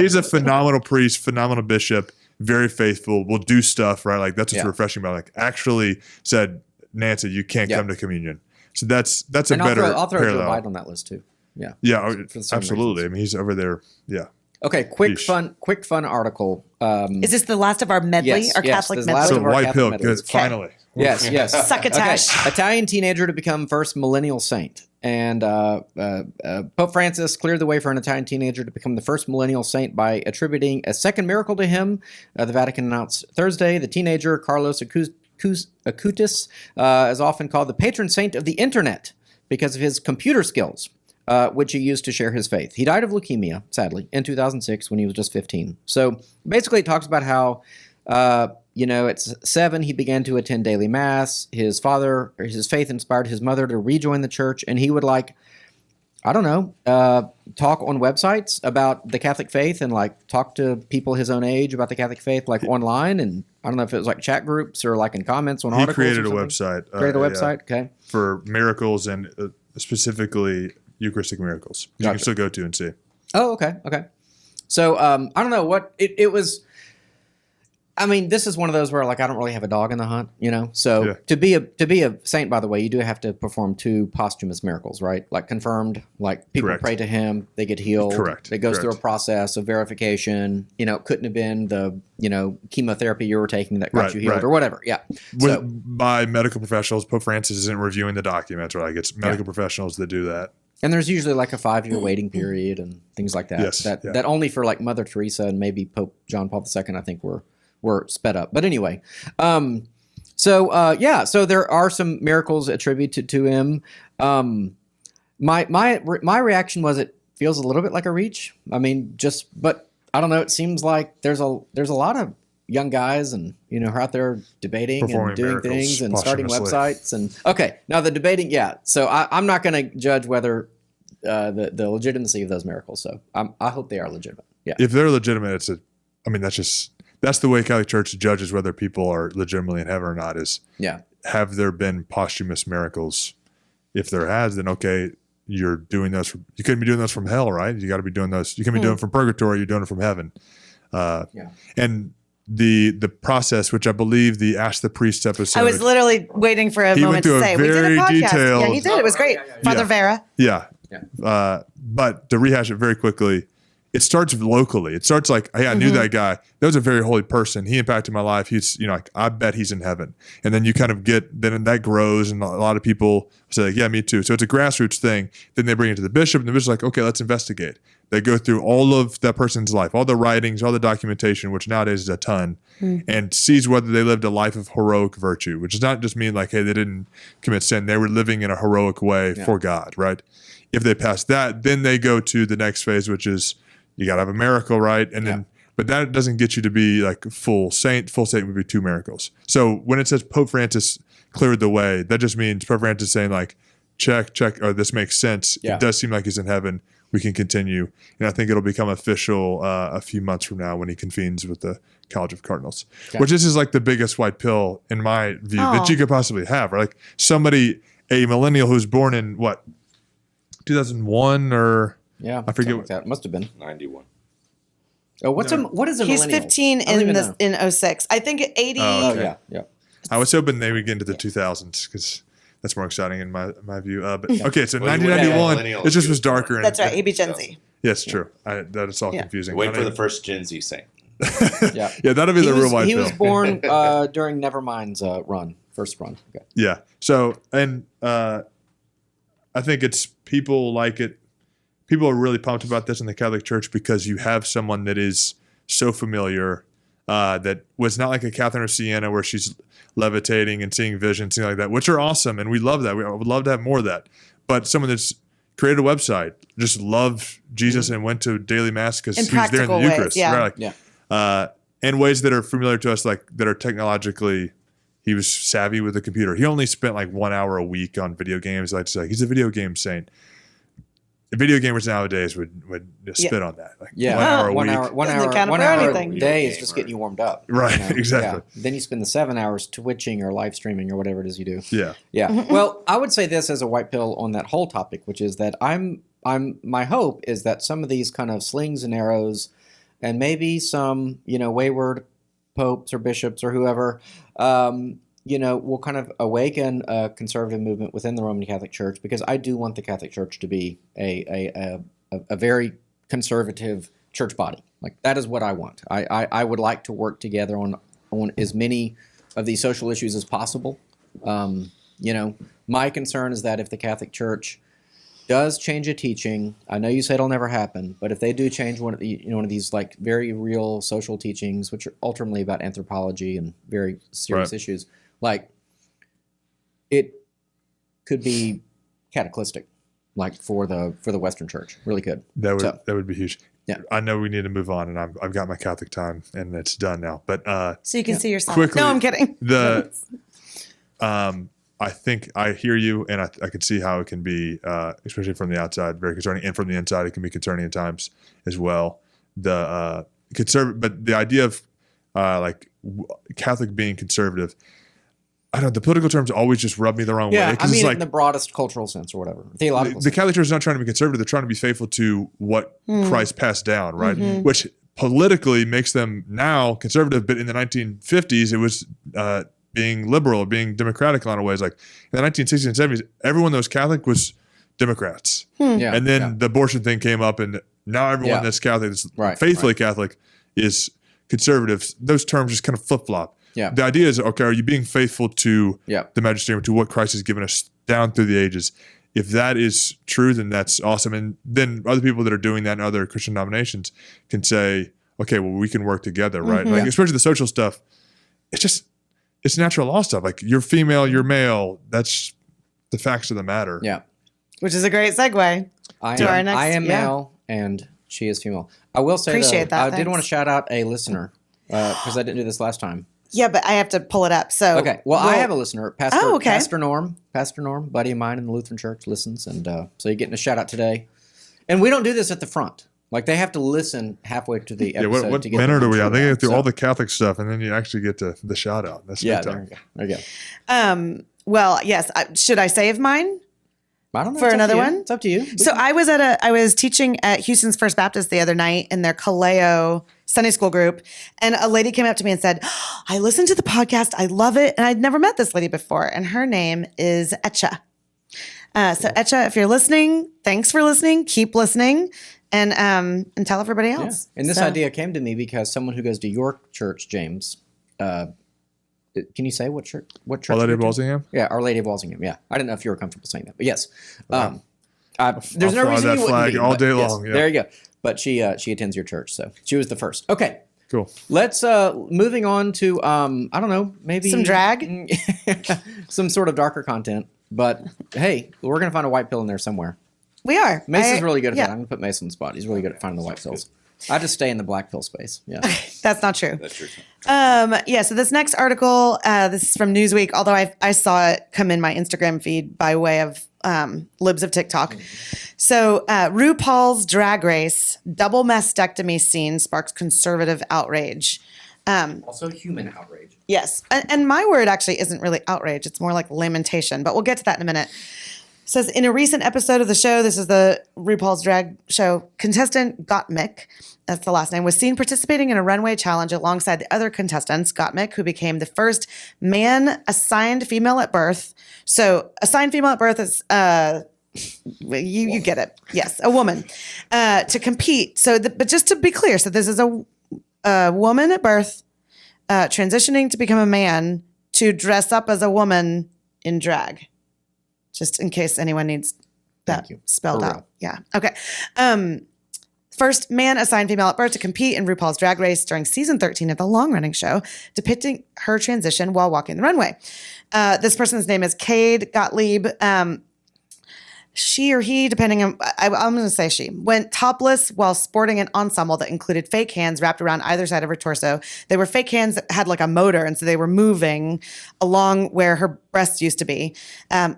he's a phenomenal priest, phenomenal bishop, very faithful, will do stuff, right? Like that's what's refreshing about actually said, Nancy, you can't come to communion. So that's a And better I'll throw Joe parallel. Biden on that list too. Yeah. Yeah, For the same absolutely. reasons. I mean, he's over there. Yeah. Okay, quick fun article. Is this the last of our medley, Yes, our yes, Catholic this is the last medley? of So our white Catholic pill, medleys. good. Finally. Yes. Succotash. Italian teenager to become first millennial saint. And Pope Francis cleared the way for an Italian teenager to become the first millennial saint by attributing a second miracle to him. The Vatican announced Thursday the teenager, Carlos Acutis, is often called the patron saint of the internet because of his computer skills, which he used to share his faith. He died of leukemia, sadly, in 2006 when he was just 15. So basically it talks about how at 7, he began to attend daily mass. His faith inspired his mother to rejoin the church, and he would talk on websites about the Catholic faith and talk to people his own age about the Catholic faith, online. And I don't know if it was chat groups or in comments on He articles. created a or website. something. Created a website, okay. For miracles and specifically Eucharistic miracles. You can still go to and see. Oh, okay. So I don't know what it was. I mean, this is one of those where I don't really have a dog in the hunt, So to be a saint, by the way, you do have to perform 2 posthumous miracles, right? Confirmed, people Correct. pray to him, they get healed. Correct. It goes through a process of verification. It couldn't have been the chemotherapy you were taking that got you healed or whatever. Yeah. By medical professionals, Pope Francis isn't reviewing the documents, right? It's medical professionals that do that. And there's usually a 5-year waiting period and things like that. Yes, That only for Mother Teresa and maybe Pope John Paul II, I think, were sped up. But anyway, so there are some miracles attributed to him. My reaction was it feels a little bit like a reach. I mean, but I don't know. It seems like there's a lot of young guys and are out there debating Performing and doing miracles things and starting posthumously. websites and now the debating. Yeah, so I'm not going to judge whether the legitimacy of those miracles. So I hope they are legitimate. Yeah. If they're legitimate, that's the way Catholic Church judges whether people are legitimately in heaven or not is have there been posthumous miracles? If there has, then okay, you're doing those. You couldn't be doing those from hell, right? You got to be doing those. You can be doing it from purgatory. You're doing it from heaven. And the process, which I believe the Ask the Priest episode. I was literally waiting for a He moment went through to a say we did a very podcast. detailed- Yeah, he did. It was great. Father Yeah. Vera. Yeah. But to rehash it very quickly, it starts locally. It starts hey, I knew that guy. That was a very holy person. He impacted my life. He's, I bet he's in heaven. And then you kind of then that grows, and a lot of people say, yeah, me too. So it's a grassroots thing. Then they bring it to the bishop, and the bishop's okay, let's investigate. They go through all of that person's life, all the writings, all the documentation, which nowadays is a ton, and sees whether they lived a life of heroic virtue, which does not just mean hey, they didn't commit sin. They were living in a heroic way for God, right? If they pass that, then they go to the next phase, which is you got to have a miracle, right? And then, but that doesn't get you to be full saint. Full saint would be 2 miracles. So when it says Pope Francis cleared the way, that just means Pope Francis saying check, or this makes sense. Yeah. It does seem like he's in heaven. we can continue. And I think it'll become official a few months from now when he convenes with the College of Cardinals, which this is like the biggest white pill in my view that you could possibly have. Right? Like a millennial who's born in 2001 or I forget what that must have been 91. Oh, what is a He's millennial? 15 in 06. I think 80. Oh, okay. Yeah. I was hoping they would get into the 2000s because that's more exciting in my view. But okay, so 1991, it just was darker. That's right. He'd be Gen Z. Yes, true. That is all confusing. Wait for the first Gen Z saint. Yeah, that'll be the real white pill. He was born during Nevermind's first run. Okay. Yeah. So, and I think it's people like it. People are really pumped about this in the Catholic Church because you have someone that is so familiar, that was not like a Catherine of Siena where she's levitating and seeing visions, things like that, which are awesome. And we love that. We would love to have more of that. But someone that's created a website, just loved Jesus and went to daily mass because he was there in the Eucharist. Right? In ways that are familiar to us, like that are technologically, he was savvy with the computer. He only spent like 1 hour a week on video games. Like to say he's a video game saint. Video gamers nowadays would spit on that. Like 1 hour a week. One hour a day is just getting you warmed up. Right, exactly. Yeah. Then you spend the 7 hours twitching or live streaming or whatever it is you do. Yeah. Yeah. Well, I would say this as a white pill on that whole topic, which is that my hope is that some of these kind of slings and arrows and maybe some, wayward popes or bishops or whoever, will kind of awaken a conservative movement within the Roman Catholic Church, because I do want the Catholic Church to be a very conservative church body. Like that is what I want. I would like to work together on as many of these social issues as possible. My concern is that if the Catholic Church does change a teaching, I know you say it'll never happen, but if they do change one of these like very real social teachings, which are ultimately about anthropology and very serious issues, like it could be cataclystic, like for the Western Church, really could. That would be huge. Yeah, I know we need to move on, and I've got my Catholic time, and it's done now. But so you can see yourself. Quickly, no, I'm kidding. I think I hear you, and I can see how it can be, especially from the outside, very concerning, and from the inside, it can be concerning at times as well. But the idea of Catholic being conservative, I don't know, the political terms always just rub me the wrong way. Yeah, I mean, in the broadest cultural sense or whatever. Theological the Catholic Church is not trying to be conservative; they're trying to be faithful to what Christ passed down, right? Mm-hmm. Which politically makes them now conservative, but in the 1950s, it was being liberal, being democratic in a lot of ways. Like in the 1960s and 70s, everyone that was Catholic was Democrats. Yeah, and then the abortion thing came up, and now everyone that's Catholic, that's faithfully Catholic, is conservative. Those terms just kind of flip-flop. Yeah. The idea is, okay, are you being faithful to the magisterium, to what Christ has given us down through the ages? If that is true, then that's awesome. And then other people that are doing that in other Christian denominations can say, okay, well, we can work together, right? Like, especially the social stuff. It's natural law stuff. Like you're female, you're male. That's the facts of the matter. Yeah. Which is a great segue to our next. I am male and she is female. I will say, I did want to shout out a listener because I didn't do this last time. Yeah, but I have to pull it up. So okay. Well, I have a listener, Pastor Norm, buddy of mine in the Lutheran Church, listens, and so you're getting a shout out today. And we don't do this at the front. Like they have to listen halfway to the episode. What minute are we on? They get through all the Catholic stuff, and then you actually get to the shout out. That's there you go. Well, yes. Should I save mine? I don't know. For another one? It's up to you. So I was teaching at Houston's First Baptist the other night in their Kaleo Sunday school group, and a lady came up to me and said, I listened to the podcast. I love it. And I'd never met this lady before. And her name is Etcha. So Etcha, if you're listening, thanks for listening. Keep listening and tell everybody else. Yeah. And this idea came to me because someone who goes to your church, James, can you say what church? Our Lady of Walsingham? Yeah, Our Lady of Walsingham. Yeah. I didn't know if you were comfortable saying that, but yes. There's no reason you wouldn't be, all day long. Yeah. There you go. But she attends your church, so she was the first. Okay. Cool. Let's moving on to I don't know, maybe some drag, some sort of darker content. But hey, we're gonna find a white pill in there somewhere. We are. Mace is really good at that. I'm gonna put Mace on the spot. He's really good at finding the white pills. I just stay in the black pill space. Yeah. That's not true. That's your time. So this next article, this is from Newsweek, although I saw it come in my Instagram feed by way of libs of TikTok. So RuPaul's Drag Race double mastectomy scene sparks conservative outrage. Also human outrage. Yes. And my word actually isn't really outrage. It's more like lamentation, but we'll get to that in a minute. It says, in a recent episode of the show, this is the RuPaul's Drag Show, contestant Gottmik, that's the last name, was seen participating in a runway challenge alongside the other contestants, Gottmik, who became the first man assigned female at birth. So assigned female at birth is, you get it. Yes, a woman, to compete. So, but just to be clear, so this is a woman at birth, transitioning to become a man to dress up as a woman in drag. Just in case anyone needs that spelled out. Yeah. Okay. First man assigned female at birth to compete in RuPaul's Drag Race during season 13 of the long-running show, depicting her transition while walking the runway. This person's name is Cade Gottlieb. She or he, depending on, I'm going to say she, went topless while sporting an ensemble that included fake hands wrapped around either side of her torso. They were fake hands that had like a motor, and so they were moving along where her breasts used to be.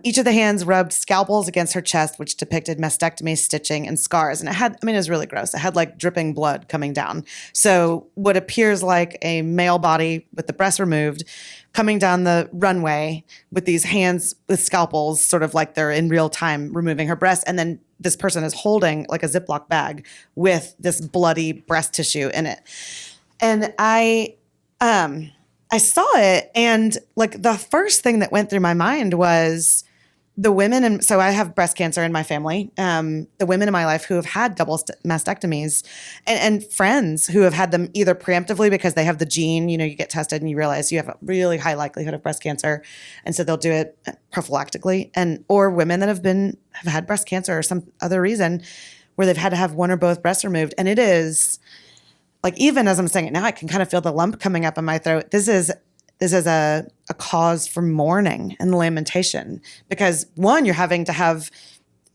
Each of the hands rubbed scalpels against her chest, which depicted mastectomy, stitching, and scars. And it was really gross. It had like dripping blood coming down. So what appears like a male body with the breast removed coming down the runway with these hands with scalpels, sort of like they're in real time removing her breast. And then this person is holding like a Ziploc bag with this bloody breast tissue in it. And I saw it, and like the first thing that went through my mind was the women, and so I have breast cancer in my family, the women in my life who have had double mastectomies, and friends who have had them either preemptively because they have the gene, you get tested and you realize you have a really high likelihood of breast cancer, and so they'll do it prophylactically, or women that have had breast cancer or some other reason where they've had to have one or both breasts removed. And it is like, even as I'm saying it now, I can kind of feel the lump coming up in my throat. This is a cause for mourning and lamentation, because one, you're having to have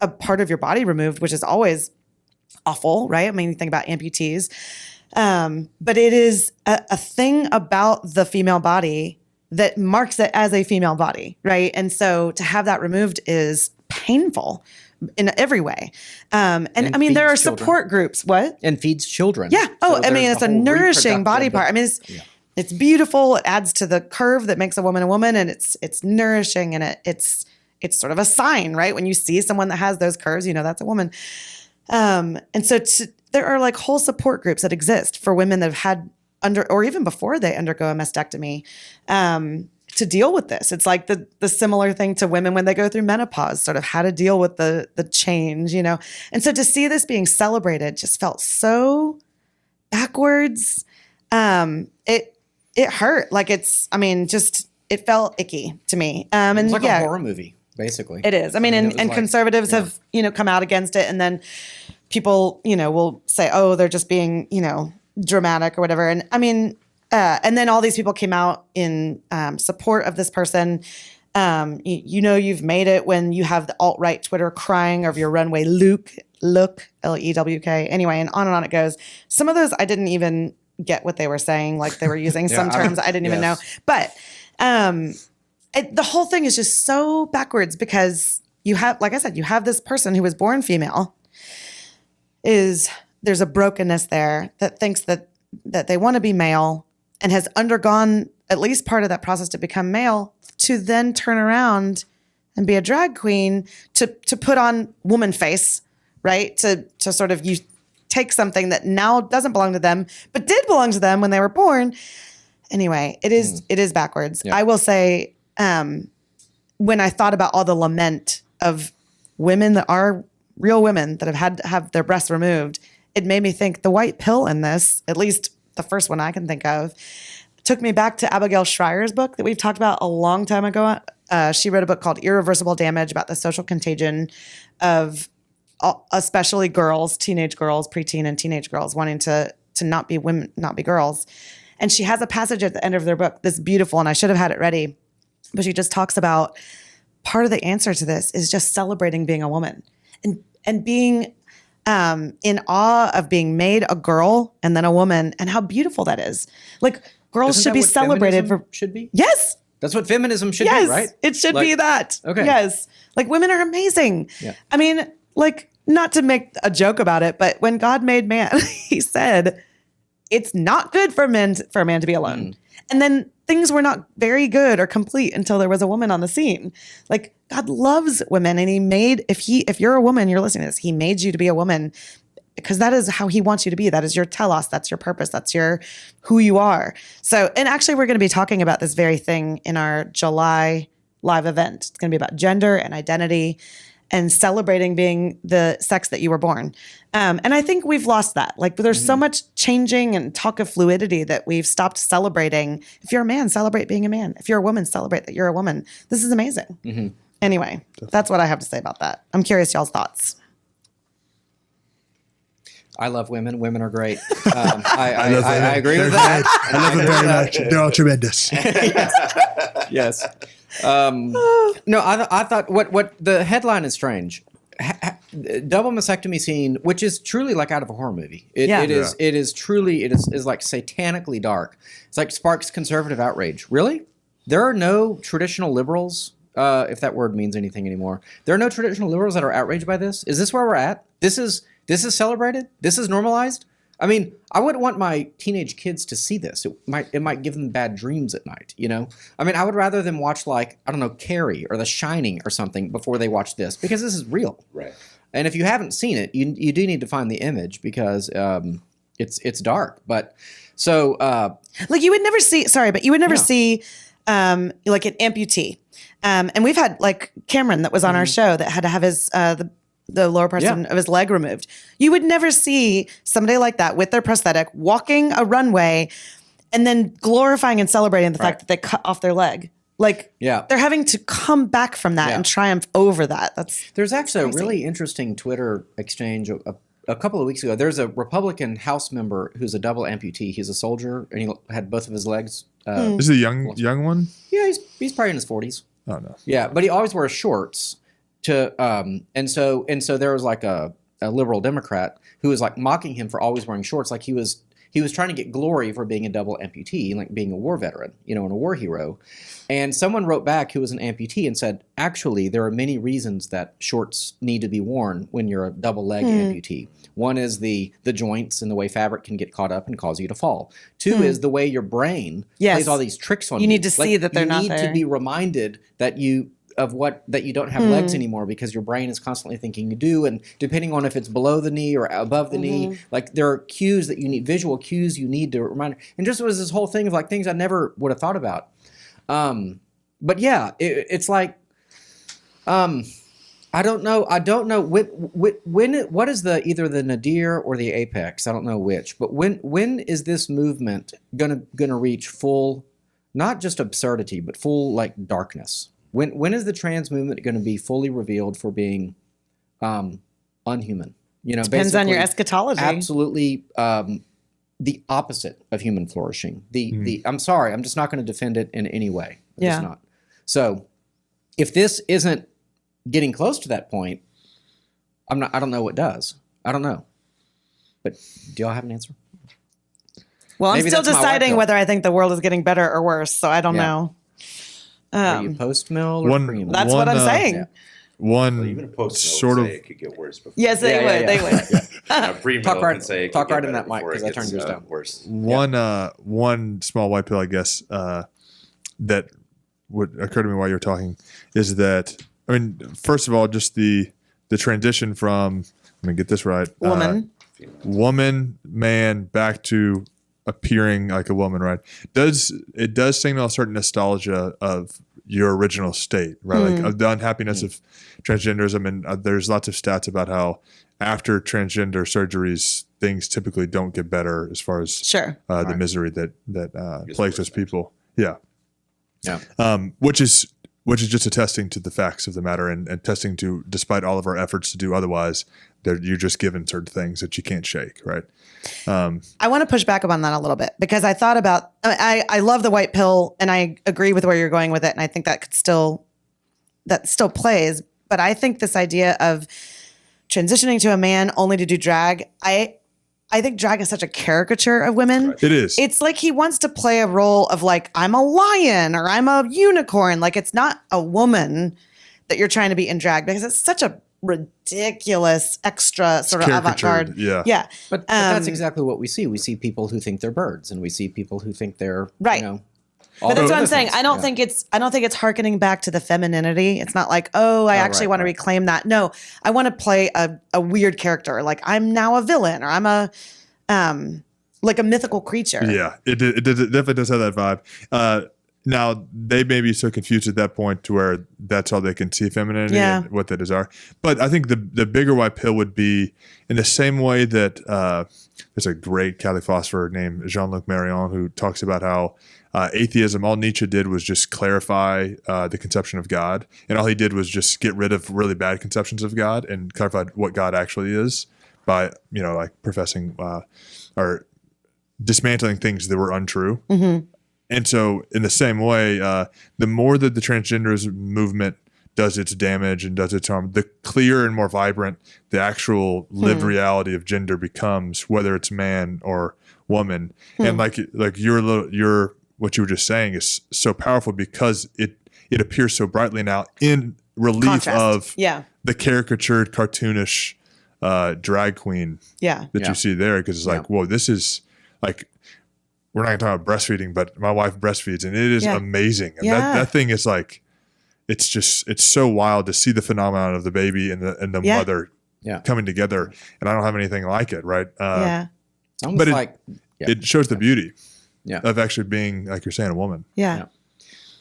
a part of your body removed, which is always awful, right? I mean, you think about amputees, but it is a thing about the female body that marks it as a female body, right? And so to have that removed is painful in every way. And I mean, there are support groups. What? And feeds children. Yeah. Oh, So I mean, it's a nourishing body reproductive- part. I mean, it's beautiful. It adds to the curve that makes a woman, and it's nourishing, and it's sort of a sign, right? When you see someone that has those curves, that's a woman. And so there are like whole support groups that exist for women that have had or even before they undergo a mastectomy, to deal with this. It's like the similar thing to women when they go through menopause, sort of how to deal with the change, And so to see this being celebrated just felt so backwards. It hurt. Like it felt icky to me. And It's like a horror movie, basically. It is. I mean, and like- conservatives have, come out against it, and then people, will say, oh, they're just being, dramatic or whatever. And I mean, and then all these people came out in support of this person. You've made it when you have the alt-right Twitter crying over your runway look, L-E-W-K. Anyway, and on it goes. Some of those I didn't even get what they were saying. Like they were using some terms I didn't even know. But the whole thing is just so backwards, because you have, like I said, you have this person who was born female. There's a brokenness there that thinks that they want to be male and has undergone at least part of that process to become male, to then turn around and be a drag queen, to put on woman face, right? To sort of take something that now doesn't belong to them, but did belong to them when they were born. Anyway, it is backwards. Yeah. I will say, when I thought about all the lament of women that are real women that have had to have their breasts removed, it made me think the white pill in this, at least the first one I can think of, took me back to Abigail Schreier's book that we've talked about a long time ago. She wrote a book called Irreversible Damage about the social contagion of especially girls, teenage girls, preteen and teenage girls wanting to not be women, not be girls. And she has a passage at the end of their book that's beautiful, and I should have had it ready, but she just talks about part of the answer to this is just celebrating being a woman and being in awe of being made a girl and then a woman and how beautiful that is. Like girls Isn't should that be what celebrated feminism for. should be? Yes. That's what feminism should Yes. be, right? It should Like- be that. Okay. Yes. Like women are amazing. Yeah. I mean, like not to make a joke about it, but when God made man, he said, it's not good for a man to be alone. And then things were not very good or complete until there was a woman on the scene. Like God loves women, and he made, if you're a woman, you're listening to this, he made you to be a woman because that is how he wants you to be. That is your telos. That's your purpose. That's who you are. So, and actually we're going to be talking about this very thing in our July live event. It's going to be about gender and identity and celebrating being the sex that you were born. And I think we've lost that. Like there's so much changing and talk of fluidity that we've stopped celebrating. If you're a man, celebrate being a man. If you're a woman, celebrate that you're a woman. This is amazing. Anyway, that's what I have to say about that. I'm curious y'all's thoughts. I love women. Women are great. I agree with that. I love them very much. They're all tremendous. Yes. No, I thought what the headline is strange. Double mastectomy scene, which is truly like out of a horror movie. It is truly like satanically dark. It's like sparks conservative outrage. Really? There are no traditional liberals, if that word means anything anymore. There are no traditional liberals that are outraged by this. Is this where we're at? This is celebrated? This is normalized? I mean, I wouldn't want my teenage kids to see this. It might give them bad dreams at night, you know? I mean, I would rather them watch like, I don't know, Carrie or The Shining or something before they watch this because this is real. Right. And if you haven't seen it, you do need to find the image because it's dark. But so Like you would never see, see like an amputee. And we've had like Cameron that was on our show that had to have his, the lower portion of his leg removed. You would never see somebody like that with their prosthetic walking a runway and then glorifying and celebrating the fact that they cut off their leg. Like they're having to come back from that and triumph over that. There's actually a really interesting Twitter exchange a couple of weeks ago. There's a Republican House member who's a double amputee. He's a soldier and he had both of his legs. Is he a young one? Yeah, he's probably in his 40s. Oh no. Yeah, but he always wears shorts. And so there was like a liberal Democrat who was like mocking him for always wearing shorts, like he was trying to get glory for being a double amputee, like being a war veteran, you know, and a war hero. And someone wrote back who was an amputee and said, actually, there are many reasons that shorts need to be worn when you're a double leg amputee. One is the joints and the way fabric can get caught up and cause you to fall. Two is the way your brain plays all these tricks on you. You need to see that they're not there. You need to be reminded that you don't have legs anymore because your brain is constantly thinking you do, and depending on if it's below the knee or above the knee, like there are cues that you need, visual cues you need to remind. And just was this whole thing of like things I never would have thought about. But yeah, it's like I don't know what is either the nadir or the apex. I don't know which, but when is this movement gonna reach full, not just absurdity, but full like darkness? When is the trans movement going to be fully revealed for being unhuman? You know, depends on your eschatology. Absolutely, the opposite of human flourishing. I'm sorry, I'm just not going to defend it in any way. I'm just not. So, if this isn't getting close to that point, I don't know what does. I don't know. But do y'all have an answer? Well, Maybe I'm still that's my deciding white whether I think the world is getting better or worse. So I don't know. Are you post-mill or pre-mill? That's what I'm saying. One Even a post sort of say it could get worse before. Yes, they would. They would. Pre-mill Talk right- can say it talk could right get in that better mic, before 'cause it I turned gets, yours down. Worse. one small white pill, I guess, that would occur to me while you were talking is that, I mean, first of all, just the transition from, let me get this right, woman, man, back to appearing like a woman, right? It does signal a certain nostalgia of your original state, right? Like of the unhappiness of transgenderism, and there's lots of stats about how after transgender surgeries, things typically don't get better as far as the misery that plagues those people. Yeah. Which is just attesting to the facts of the matter and attesting to, despite all of our efforts to do otherwise, that you're just given certain things that you can't shake, right? I want to push back on that a little bit because I thought about, I love the white pill and I agree with where you're going with it. And I think that still plays. But I think this idea of transitioning to a man only to do drag. I think drag is such a caricature of women. It is. It's like he wants to play a role of like, I'm a lion or I'm a unicorn. Like it's not a woman that you're trying to be in drag because it's such a ridiculous extra sort of avant-garde. Yeah. Yeah. But that's exactly what we see. We see people who think they're birds, and we see people who think they're Right. all But that's those what I'm other saying. things. I don't Yeah. think it's hearkening back to the femininity. It's not like, oh, I actually right, want to right. reclaim that. No, I want to play a weird character. Like I'm now a villain or I'm a like a mythical creature. Yeah, it definitely does have that vibe. Now they may be so confused at that point to where that's all they can see femininity Yeah. and what that is are. But I think the bigger white pill would be in the same way that there's a great Cali philosopher named Jean-Luc Marion who talks about how atheism, all Nietzsche did was just clarify the conception of God, and all he did was just get rid of really bad conceptions of God and clarify what God actually is by like professing or dismantling things that were untrue. Mm-hmm. And so, in the same way, the more that the transgenderism movement does its damage and does its harm, the clearer and more vibrant the actual lived reality of gender becomes, whether it's man or woman. And like your what you were just saying is so powerful because it appears so brightly now in relief Contrast. of Yeah. the caricatured, cartoonish drag queen Yeah. that Yeah. you see there, because it's like, whoa, this is like. We're not going to talk about breastfeeding, but my wife breastfeeds, and it is Yeah. amazing. And Yeah. that thing is like, it's so wild to see the phenomenon of the baby and the Yeah. mother Yeah. coming together. And I don't have anything like it, right? Yeah. It's almost but like it shows the beauty Yeah. of actually being, like you're saying, a woman. Yeah.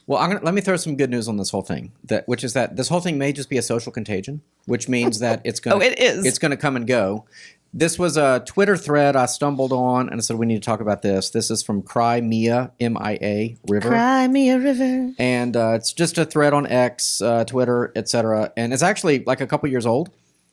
Well, let me throw some good news on this whole thing. Which is that this whole thing may just be a social contagion, which means that it's going. Oh, it is. It's going to come and go. This was a Twitter thread I stumbled on, and I said we need to talk about this. This is from Cry Mia, M-I-A, River. Cry me a river. And it's just a thread on X, Twitter, etc. And it's actually like a couple years old.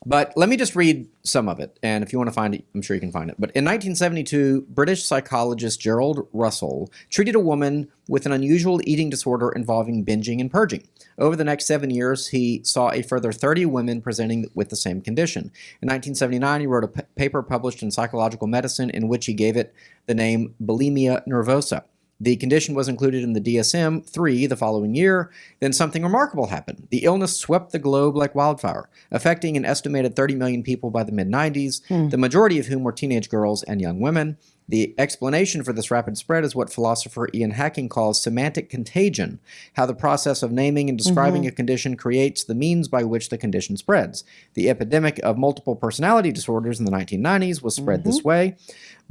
But let me just read some of it. And if you want to find it, I'm sure you can find it. But in 1972, British psychologist Gerald Russell treated a woman with an unusual eating disorder involving binging and purging. Over the next 7 years, he saw a further 30 women presenting with the same condition. In 1979, he wrote a paper published in Psychological Medicine in which he gave it the name bulimia nervosa. The condition was included in the DSM-3 the following year. Then something remarkable happened. The illness swept the globe like wildfire, affecting an estimated 30 million people by the mid-90s, the majority of whom were teenage girls and young women. The explanation for this rapid spread is what philosopher Ian Hacking calls semantic contagion, how the process of naming and describing a condition creates the means by which the condition spreads. The epidemic of multiple personality disorders in the 1990s was spread this way.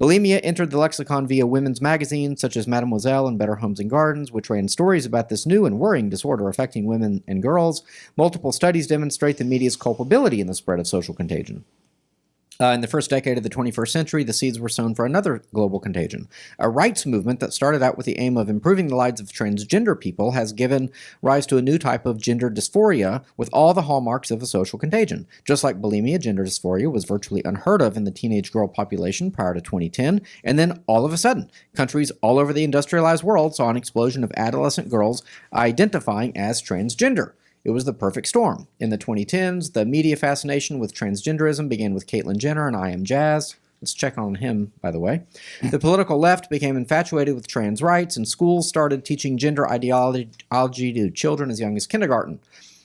Bulimia entered the lexicon via women's magazines such as Mademoiselle and Better Homes and Gardens, which ran stories about this new and worrying disorder affecting women and girls. Multiple studies demonstrate the media's culpability in the spread of social contagion. In the first decade of the 21st century, the seeds were sown for another global contagion. A rights movement that started out with the aim of improving the lives of transgender people has given rise to a new type of gender dysphoria with all the hallmarks of a social contagion. Just like bulimia, gender dysphoria was virtually unheard of in the teenage girl population prior to 2010, and then all of a sudden, countries all over the industrialized world saw an explosion of adolescent girls identifying as transgender. It was the perfect storm. In the 2010s, the media fascination with transgenderism began with Caitlyn Jenner and I Am Jazz. Let's check on him, by the way. The political left became infatuated with trans rights, and schools started teaching gender ideology to children as young as kindergarten.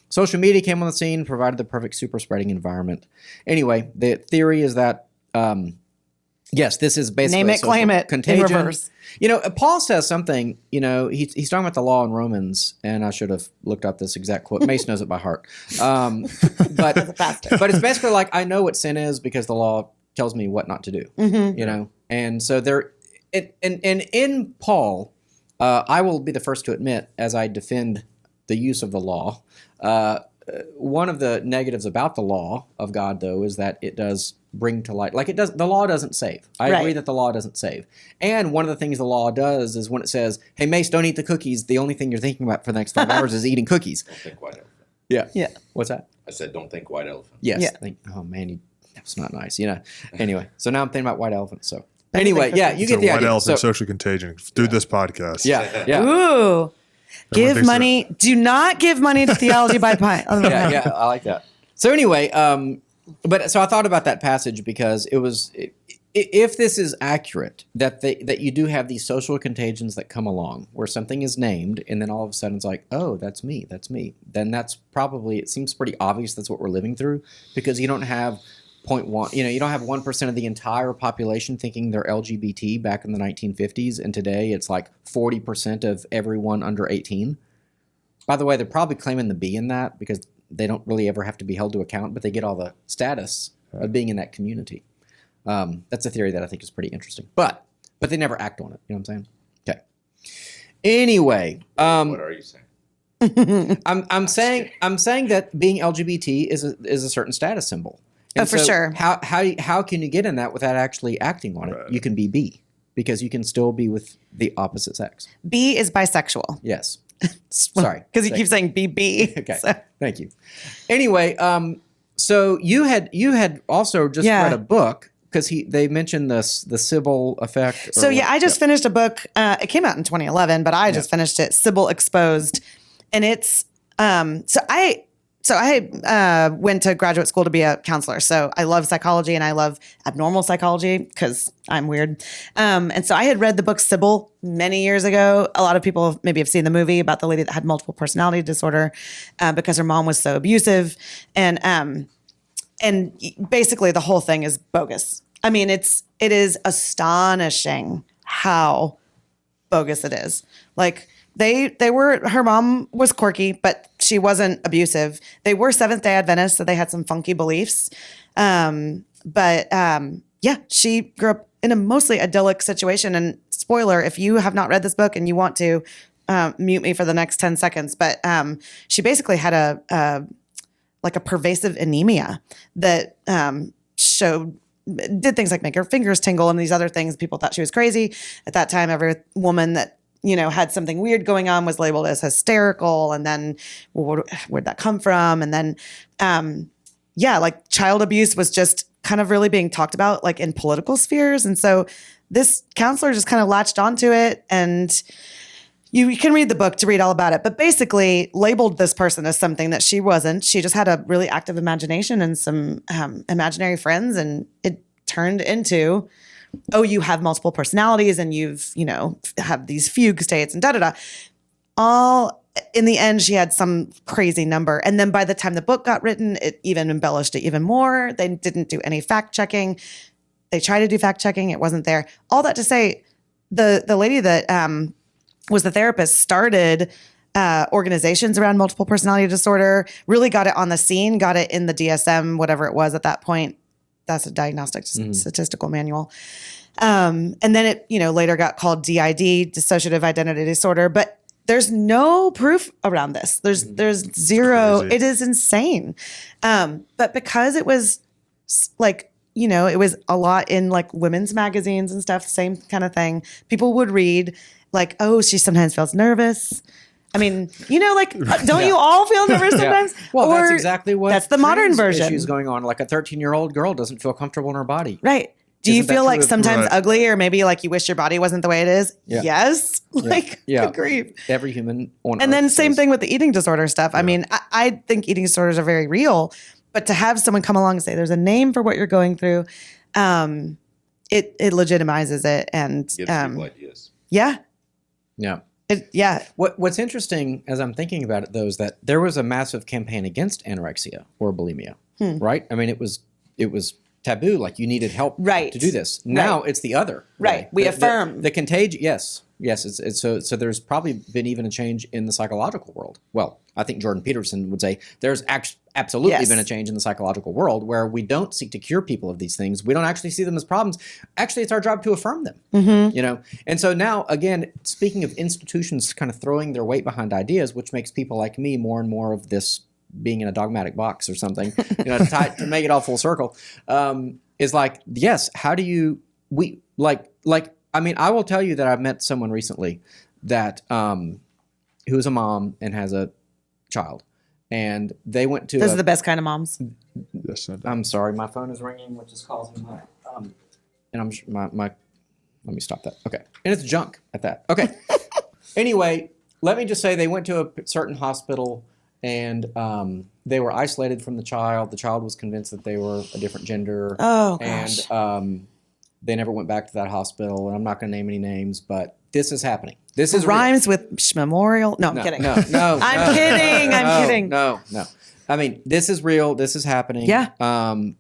Social media came on the scene, provided the perfect super spreading environment. Anyway, the theory is that, yes, this is basically Name a it, social claim it, contagion. in reverse. You know, Paul says something, he's talking about the law in Romans, and I should have looked up this exact quote. Mace knows it by heart. But it's basically like, I know what sin is because the law tells me what not to do, And so in Paul, I will be the first to admit, as I defend the use of the law, one of the negatives about the law of God, though, is that it does bring to light, like the law doesn't save. I agree that the law doesn't save. And one of the things the law does is when it says, hey, Mace, don't eat the cookies, the only thing you're thinking about for the next 5 hours is eating cookies. Don't think white elephant. Yeah. What's that? I said, don't think white elephant. Yes. Yeah. Oh, man, that's not nice, Anyway, so now I'm thinking about white elephants, so. Anyway, yeah, you get the White idea. elephant So, social contagion through this podcast. yeah. Ooh. Give thinks money. Do not give money to Theology by Pint. Yeah, I like that. So anyway, But so I thought about that passage because it was, if this is accurate, that you do have these social contagions that come along where something is named and then all of a sudden it's like, oh, that's me, then that's probably, it seems pretty obvious that's what we're living through, because you don't have 0.1, you don't have 1% of the entire population thinking they're LGBT back in the 1950s, and today it's like 40% of everyone under 18. By the way, they're probably claiming the B in that because they don't really ever have to be held to account, but they get all the status of being in that community. That's a theory that I think is pretty interesting. But they never act on it. You know what I'm saying? Okay. Anyway. What are you saying? I'm saying that being LGBT is a certain status symbol. And for sure. How can you get in that without actually acting on it? Right. You can be B, because you can still be with the opposite sex. B is bisexual. Yes. Sorry. Because you keep saying BB. Okay. So. Thank you. Anyway, so you had also just read a book, because they mentioned the Sybil effect. So I just finished a book. It came out in 2011, but I just finished it. Sybil Exposed, and it's I went to graduate school to be a counselor. So I love psychology and I love abnormal psychology because I'm weird. And so I had read the book Sybil many years ago. A lot of people maybe have seen the movie about the lady that had multiple personality disorder because her mom was so abusive. And basically the whole thing is bogus. I mean, it is astonishing how bogus it is. Like, her mom was quirky, but she wasn't abusive. They were Seventh-day Adventists, so they had some funky beliefs. She grew up in a mostly idyllic situation. And spoiler, if you have not read this book and you want to, mute me for the next 10 seconds. But she basically had a pervasive anemia that did things like make her fingers tingle and these other things. People thought she was crazy. At that time, every woman that had something weird going on was labeled as hysterical. And then, where'd that come from? And then, child abuse was just kind of really being talked about, like, in political spheres. And so this counselor just kind of latched onto it. And you can read the book to read all about it, but basically labeled this person as something that she wasn't. She just had a really active imagination and some imaginary friends. And it turned into, oh, you have multiple personalities and you've, have these fugue states and da-da-da. All in the end, she had some crazy number. And then by the time the book got written, it even embellished it even more. They didn't do any fact checking. They tried to do fact checking. It wasn't there. All that to say, the lady that was the therapist started organizations around multiple personality disorder, really got it on the scene, got it in the DSM, whatever it was at that point. That's a diagnostic statistical manual. And then it, later got called DID, dissociative identity disorder, but there's no proof around this. There's zero. It is insane. But because it was it was a lot in like women's magazines and stuff, same kind of thing. People would read like, oh, she sometimes feels nervous. I mean, don't you all feel nervous sometimes? Yeah. Well, that's exactly what. That's the modern version. Issues going on. Like a 13-year-old girl doesn't feel comfortable in her body. Right. Do you feel like sometimes ugly, or maybe like you wish your body wasn't the way it is? Yeah. Yes. Good grief. Every human on And then same thing with the eating disorder stuff. Yeah. I mean, I think eating disorders are very real, but to have someone come along and say there's a name for what you're going through, it legitimizes it and gives people ideas. Yeah. Yeah. What's interesting as I'm thinking about it, though, is that there was a massive campaign against anorexia or bulimia, right? I mean, it was taboo. Like, you needed help to do this. Now it's the other. Right. We affirm the contagion. Yes. It's so there's probably been even a change in the psychological world. Well, I think Jordan Peterson would say there's absolutely been a change in the psychological world where we don't seek to cure people of these things. We don't actually see them as problems. Actually, it's our job to affirm them. And so now, again, speaking of institutions kind of throwing their weight behind ideas, which makes people like me more and more of this being in a dogmatic box or something, to make it all full circle, is like, yes, how do I mean, I will tell you that I've met someone recently that who's a mom and has a child, and they went to. Those are the best kind of moms. Yes, I'm sorry, my phone is ringing, which is causing my and I'm my. Let me stop that. Okay, and it's junk at that. Okay. Anyway, let me just say they went to a certain hospital, and they were isolated from the child. The child was convinced that they were a different gender. Oh, gosh. And they never went back to that hospital. And I'm not going to name any names, but this is happening. This is Rhymes with memorial. No, I'm kidding. No, I'm kidding. I'm kidding. No. I mean, this is real. This is happening. Yeah.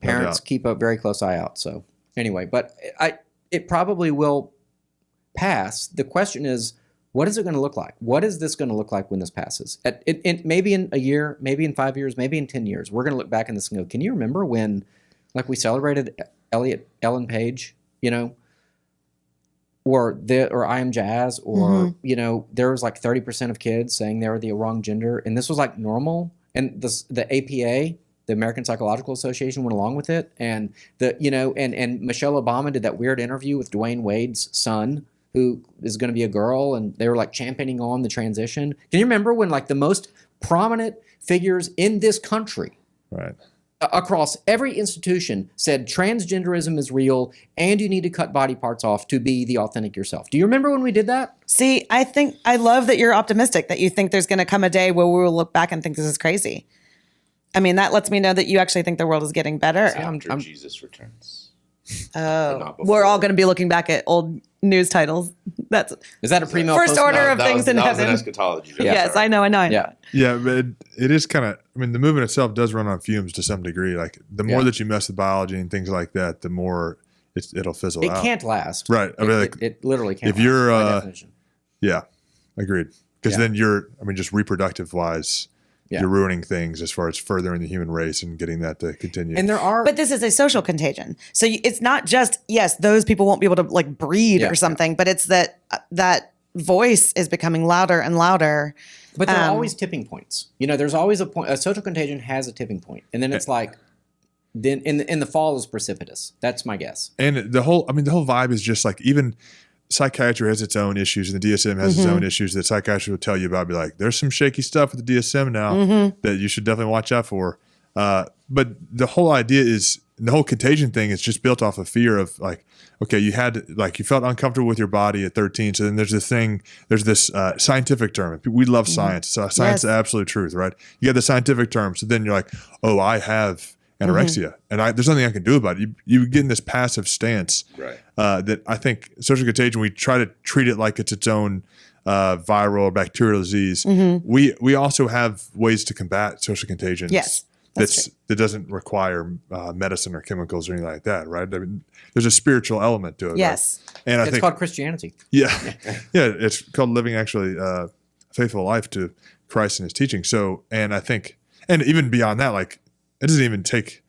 Parents keep a very close eye out. So anyway, but it probably will pass. The question is, what is it going to look like? What is this going to look like when this passes? Maybe in a year, maybe in 5 years, maybe in 10 years, we're going to look back in this and go, can you remember when, like, we celebrated Ellen Page, you know, or I Am Jazz, or, you know, there was like 30% of kids saying they were the wrong gender, and this was like normal. And the APA, the American Psychological Association, went along with it. And and Michelle Obama did that weird interview with Dwayne Wade's son, who is going to be a girl, and they were like championing on the transition. Can you remember when like the most prominent figures in this country, Right. across every institution, said transgenderism is real and you need to cut body parts off to be the authentic yourself? Do you remember when we did that? See, I love that you're optimistic, that you think there's going to come a day where we will look back and think this is crazy. I mean, that lets me know that you actually think the world is getting better. After Jesus returns. But not before. We're all going to be looking back at old news titles. Is that a pre-mill First post-mill? order of things in that was heaven. an eschatology joke. Yes, Sorry. I know. Yeah. Yeah, but it is kind of, I mean, the movement itself does run on fumes to some degree. Like, the more that you mess with biology and things like that, the more it'll fizzle It out. can't last. Right. I mean, like, It literally can't if you're, last, by definition. yeah, agreed. Because then just reproductive wise, you're ruining things as far as furthering the human race and getting that to continue. And there are... But this is a social contagion. So it's not just, yes, those people won't be able to like breed or something, but it's that voice is becoming louder and louder. But there are always tipping points. You know, there's always a point. A social contagion has a tipping point, and then it's like, then in the fall is precipitous. That's my guess. And the whole vibe is just like, even psychiatry has its own issues, and the DSM has its own issues that psychiatry will tell you about. Be like, there's some shaky stuff with the DSM now that you should definitely watch out for. But the whole idea is, the whole contagion thing is just built off of fear of like, okay, you felt uncomfortable with your body at 13. So then there's this scientific term. We love science. So science is absolute truth, right? You get the scientific term. So then you're like, oh, I have anorexia and there's nothing I can do about it. You get in this passive stance, Right. That I think social contagion, we try to treat it like it's its own viral or bacterial disease. We also have ways to combat social contagions. Yes. That doesn't require medicine or chemicals or anything like that, right? I mean, there's a spiritual element to it. Yes. Right? And I It's think called Christianity. yeah, it's called living actually a faithful life to Christ and His teaching. So, and I think, and even beyond that, like, it doesn't even take,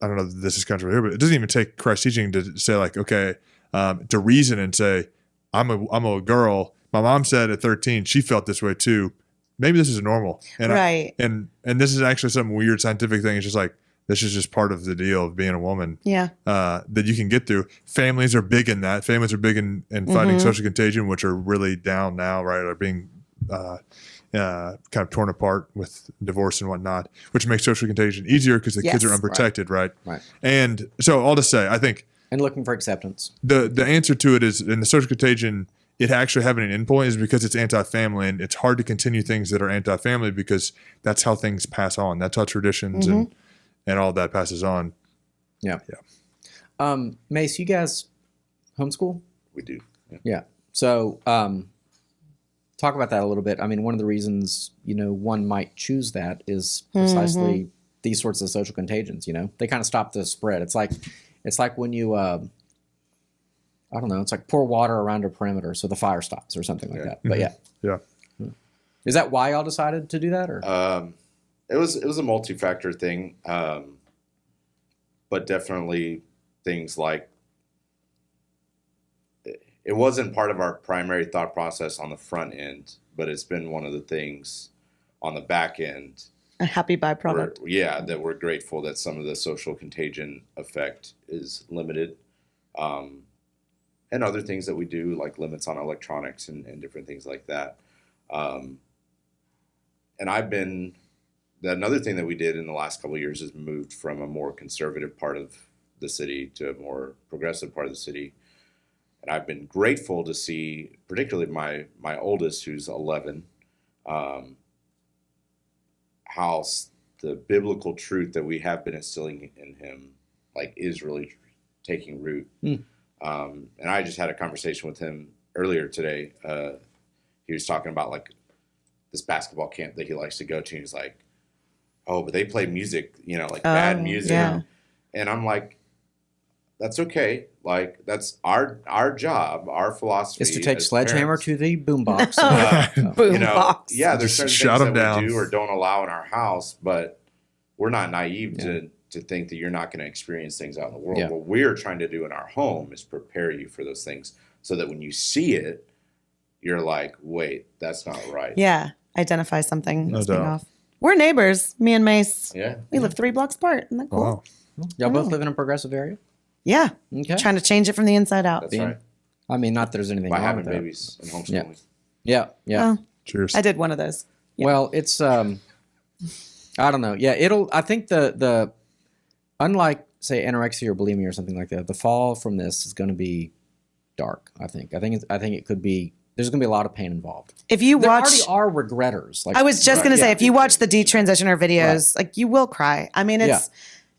I don't know if this is controversial, but it doesn't even take Christ's teaching to say like, okay, to reason and say, I'm a girl. My mom said at 13 she felt this way too. Maybe this is normal. And Right. and this is actually some weird scientific thing. It's just like, this is just part of the deal of being a woman. Yeah. That you can get through. Families are big in that. Families are big in fighting social contagion, which are really down now, right? Are being kind of torn apart with divorce and whatnot, which makes social contagion easier because the kids are unprotected, right? And so all to say, I think, And looking for acceptance. the answer to it is, in the social contagion, it actually having an endpoint is because it's anti-family, and it's hard to continue things that are anti-family because that's how things pass on. That's how traditions and all that passes on. Yeah. Mace, you guys homeschool? We do. Yeah. So talk about that a little bit. I mean, one of the reasons, one might choose that is precisely these sorts of social contagions, They kind of stop the spread. It's like when you I don't know, it's like pour water around a perimeter so the fire stops or something like that. But Yeah. Is that why y'all decided to do that, or? It was a multi-factor thing, but definitely things like it wasn't part of our primary thought process on the front end, but it's been one of the things on the back end. A happy byproduct. That we're grateful that some of the social contagion effect is limited. And other things that we do, like limits on electronics and different things like that. And another thing that we did in the last couple of years is moved from a more conservative part of the city to a more progressive part of the city. And I've been grateful to see, particularly my oldest, who's 11, how the biblical truth that we have been instilling in him, like, is really taking root. And I just had a conversation with him earlier today. He was talking about, like, this basketball camp that he likes to go to. He's like, oh, but they play music, like bad music. Yeah. And I'm like, that's okay. Like, that's our job, our philosophy Is to take as sledgehammer parents. to the boombox. Boombox. Yeah, there's Just certain shut things 'em that down. we do or don't allow in our house, but we're not naive to think that you're not going to experience things out in the world. Yeah. What we're trying to do in our home is prepare you for those things so that when you see it, you're like, wait, that's not right. Yeah. Identify something. No that's being doubt. off. We're neighbors, me and Mace. Yeah. We live 3 blocks apart. Isn't that cool? Wow. Y'all both live in a progressive area? Yeah. Okay. Trying to change it from the inside out. That's right. I mean, not that there's anything By wrong having with that. babies and homeschooling. Yeah. Oh, Cheers. I did one of those. Yeah. Well, it's I don't know. Yeah, I think the unlike say anorexia or bulimia or something like that, the fall from this is going to be dark. I think it could be. There's going to be a lot of pain involved. If you There watch, already are regretters. Like I was just right, going to say, yeah. if you watch the detransitioner videos, like you will cry. I mean, it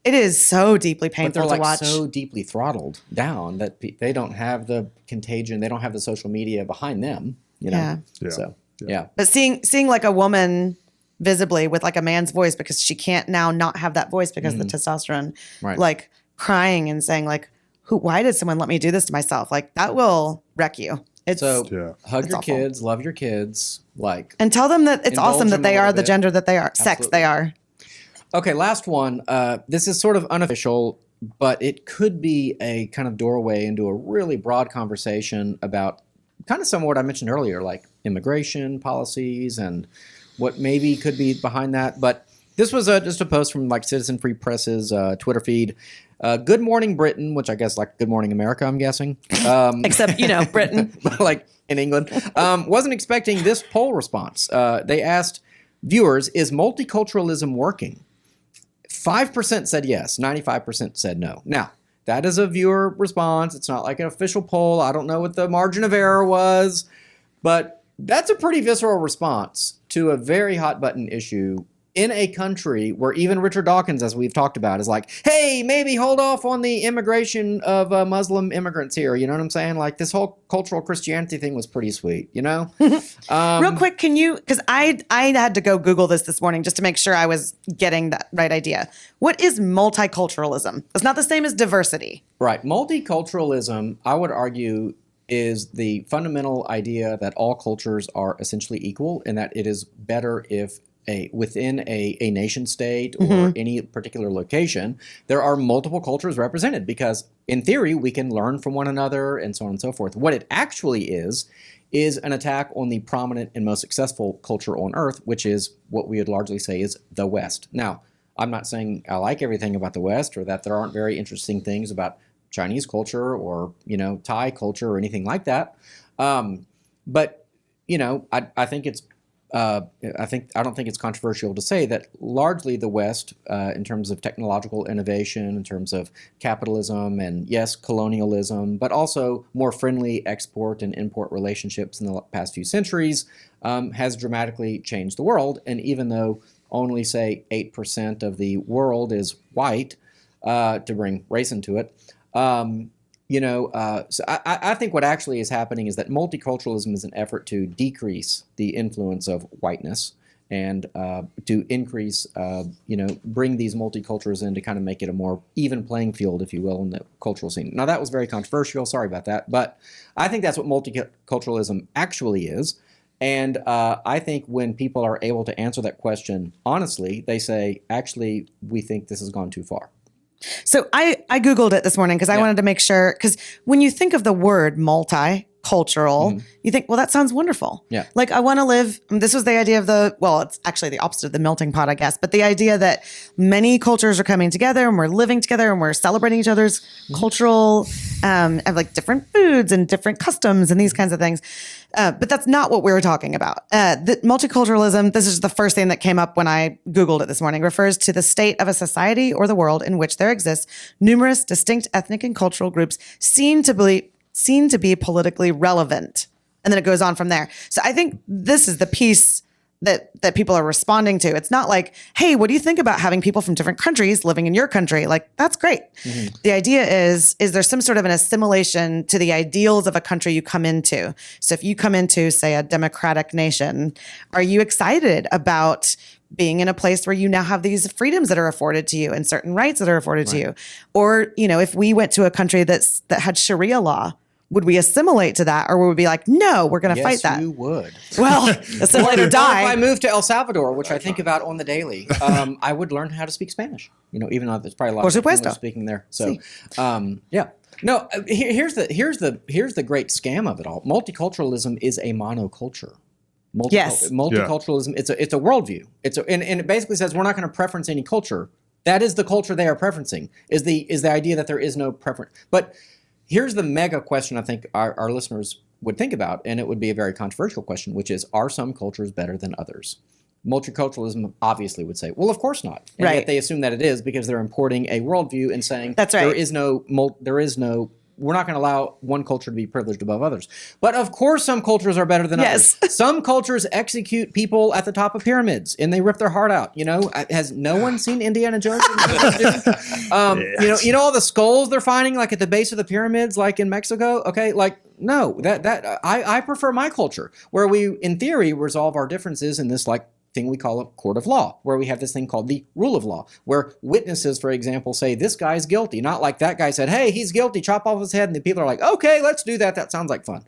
is so deeply But painful they're like to watch. so deeply throttled down that they don't have the contagion. They don't have the social media behind them. Yeah. Yeah. So yeah. But seeing like a woman visibly with like a man's voice because she can't now not have that voice because of the testosterone, Right. like crying and saying like, why did someone let me do this to myself? Like that will wreck you. It's So Yeah. hug It's your awful. kids, love your kids. Like and tell them that it's Indulge awesome that them they a are little the bit. gender that they are, sex Absolutely. they are. okay, last one. This is sort of unofficial, but it could be a kind of doorway into a really broad conversation about kind of some of what I mentioned earlier, like immigration policies and what maybe could be behind that. But this was just a post from like Citizen Free Press's Twitter feed. Good Morning Britain, which I guess like Good Morning America, I'm guessing. Except, Britain. like in England, wasn't expecting this poll response. They asked viewers, is multiculturalism working? 5% said yes, 95% said no. Now, that is a viewer response. It's not like an official poll. I don't know what the margin of error was, but that's a pretty visceral response to a very hot button issue in a country where even Richard Dawkins, as we've talked about, is like, hey, maybe hold off on the immigration of Muslim immigrants here. You know what I'm saying? Like this whole cultural Christianity thing was pretty sweet, Real quick, can you, because I had to go Google this morning just to make sure I was getting that right idea. What is multiculturalism? It's not the same as diversity. Right. Multiculturalism, I would argue, is the fundamental idea that all cultures are essentially equal and that it is better if within a nation state or any particular location, there are multiple cultures represented because in theory, we can learn from one another and so on and so forth. What it actually is an attack on the prominent and most successful culture on earth, which is what we would largely say is the West. Now, I'm not saying I like everything about the West or that there aren't very interesting things about Chinese culture or, Thai culture or anything like that. But, I think it's I don't think it's controversial to say that largely the West, in terms of technological innovation, in terms of capitalism and yes, colonialism, but also more friendly export and import relationships in the past few centuries, has dramatically changed the world. And even though only say 8% of the world is white, to bring race into it, so I think what actually is happening is that multiculturalism is an effort to decrease the influence of whiteness and to increase, bring these multicultures in to kind of make it a more even playing field, if you will, in the cultural scene. Now, that was very controversial. Sorry about that. But I think that's what multiculturalism actually is. And I think when people are able to answer that question honestly, they say, actually, we think this has gone too far. So I Googled it this morning because I wanted to make sure, because when you think of the word multicultural, you think, well, that sounds wonderful. Yeah. Like I want to live, this was the idea of it's actually the opposite of the melting pot, I guess, but the idea that many cultures are coming together and we're living together and we're celebrating each other's cultural, like different foods and different customs and these kinds of things. But that's not what we were talking about. The multiculturalism, this is the first thing that came up when I Googled it this morning, refers to the state of a society or the world in which there exists numerous distinct ethnic and cultural groups seen to be politically relevant. And then it goes on from there. So I think this is the piece that people are responding to. It's not like, hey, what do you think about having people from different countries living in your country? Like, that's great. Mm-hmm. The idea is there some sort of an assimilation to the ideals of a country you come into? So if you come into, say, a democratic nation, are you excited about being in a place where you now have these freedoms that are afforded to you and certain rights that are afforded to you? Or, if we went to a country that had Sharia law, would we assimilate to that, or would we be like, no, we're going to fight that? Yes, you would. Well, assimilate or die. If I moved to El Salvador, which I think about on the daily, I would learn how to speak Spanish. Even though there's probably a lot of English speaking there. So, yeah. No, here's the great scam of it all. Multiculturalism is a monoculture. Multiculturalism, it's a worldview. And it basically says we're not going to preference any culture. That is the culture they are preferencing. Is the idea that there is no preference. But here's the mega question I think our listeners would think about, and it would be a very controversial question, which is, are some cultures better than others? Multiculturalism obviously would say, well, of course not. And yet they assume that it is because they're importing a worldview and saying that's right. We're not going to allow one culture to be privileged above others. But of course some cultures are better than others. Some cultures execute people at the top of pyramids and they rip their heart out. Has no one seen Indiana Jones? All the skulls they're finding like at the base of the pyramids, like in Mexico? Okay, like no, I prefer my culture where we, in theory, resolve our differences in this like thing we call a court of law, where we have this thing called the rule of law, where witnesses, for example, say this guy's guilty, not like that guy said, hey, he's guilty, chop off his head, and the people are like, okay, let's do that. That sounds like fun.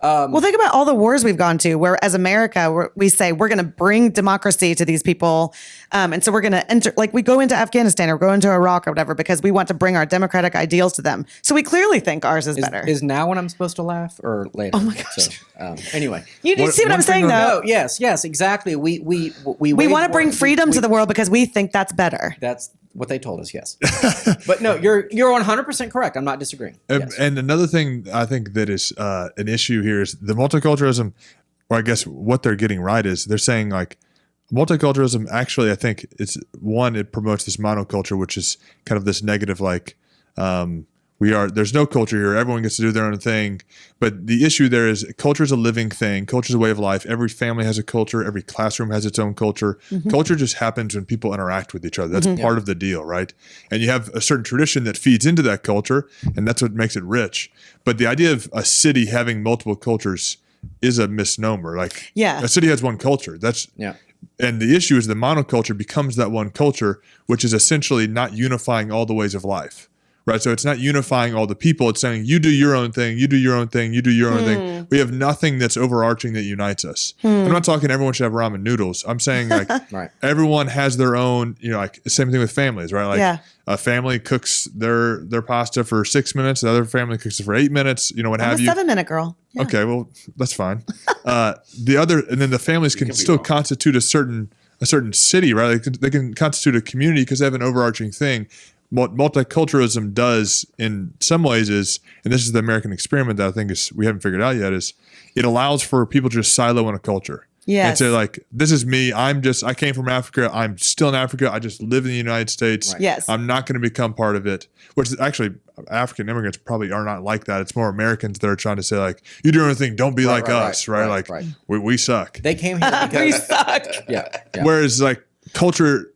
Well, think about all the wars we've gone to, where as America, we say we're going to bring democracy to these people. And so we're going to enter, like we go into Afghanistan or go into Iraq or whatever, because we want to bring our democratic ideals to them. So we clearly think ours is better. Is now when I'm supposed to laugh or later? Oh my gosh. So, anyway. You see what I'm saying, though? No, yes, exactly. We want to bring freedom to the world because we think that's better. That's what they told us, yes. But no, you're 100% correct. I'm not disagreeing. And another thing I think that is an issue here is the multiculturalism, or I guess what they're getting right is they're saying like multiculturalism actually, I think it promotes this monoculture, which is kind of this negative like there's no culture here. Everyone gets to do their own thing. But the issue there is culture is a living thing. Culture is a way of life. Every family has a culture. Every classroom has its own culture. Mm-hmm. Culture just happens when people interact with each other. That's part of the deal, right? And you have a certain tradition that feeds into that culture, and that's what makes it rich. But the idea of a city having multiple cultures is a misnomer. Like a city has one culture. And the issue is the monoculture becomes that one culture, which is essentially not unifying all the ways of life. Right, so it's not unifying all the people. It's saying you do your own thing, you do your own thing, you do your own thing. We have nothing that's overarching that unites us. I'm not talking everyone should have ramen noodles. I'm saying like everyone has their own. Like same thing with families, right? Like a family cooks their pasta for 6 minutes, the other family cooks it for 8 minutes. What have you? 7-minute girl. Yeah. Okay, well that's fine. And then the families can still constitute a certain city, right? They can constitute a community because they have an overarching thing. What multiculturalism does in some ways is, and this is the American experiment that I think we haven't figured out yet, is it allows for people to just silo in a culture. Yes. And say like, this is me. I came from Africa. I'm still in Africa. I just live in the United States. Right. Yes. I'm not going to become part of it, which actually African immigrants probably are not like that. It's more Americans that are trying to say like, you do your own thing. Don't be like us. Right. We suck. They came here because we suck. Yeah. Whereas like culture,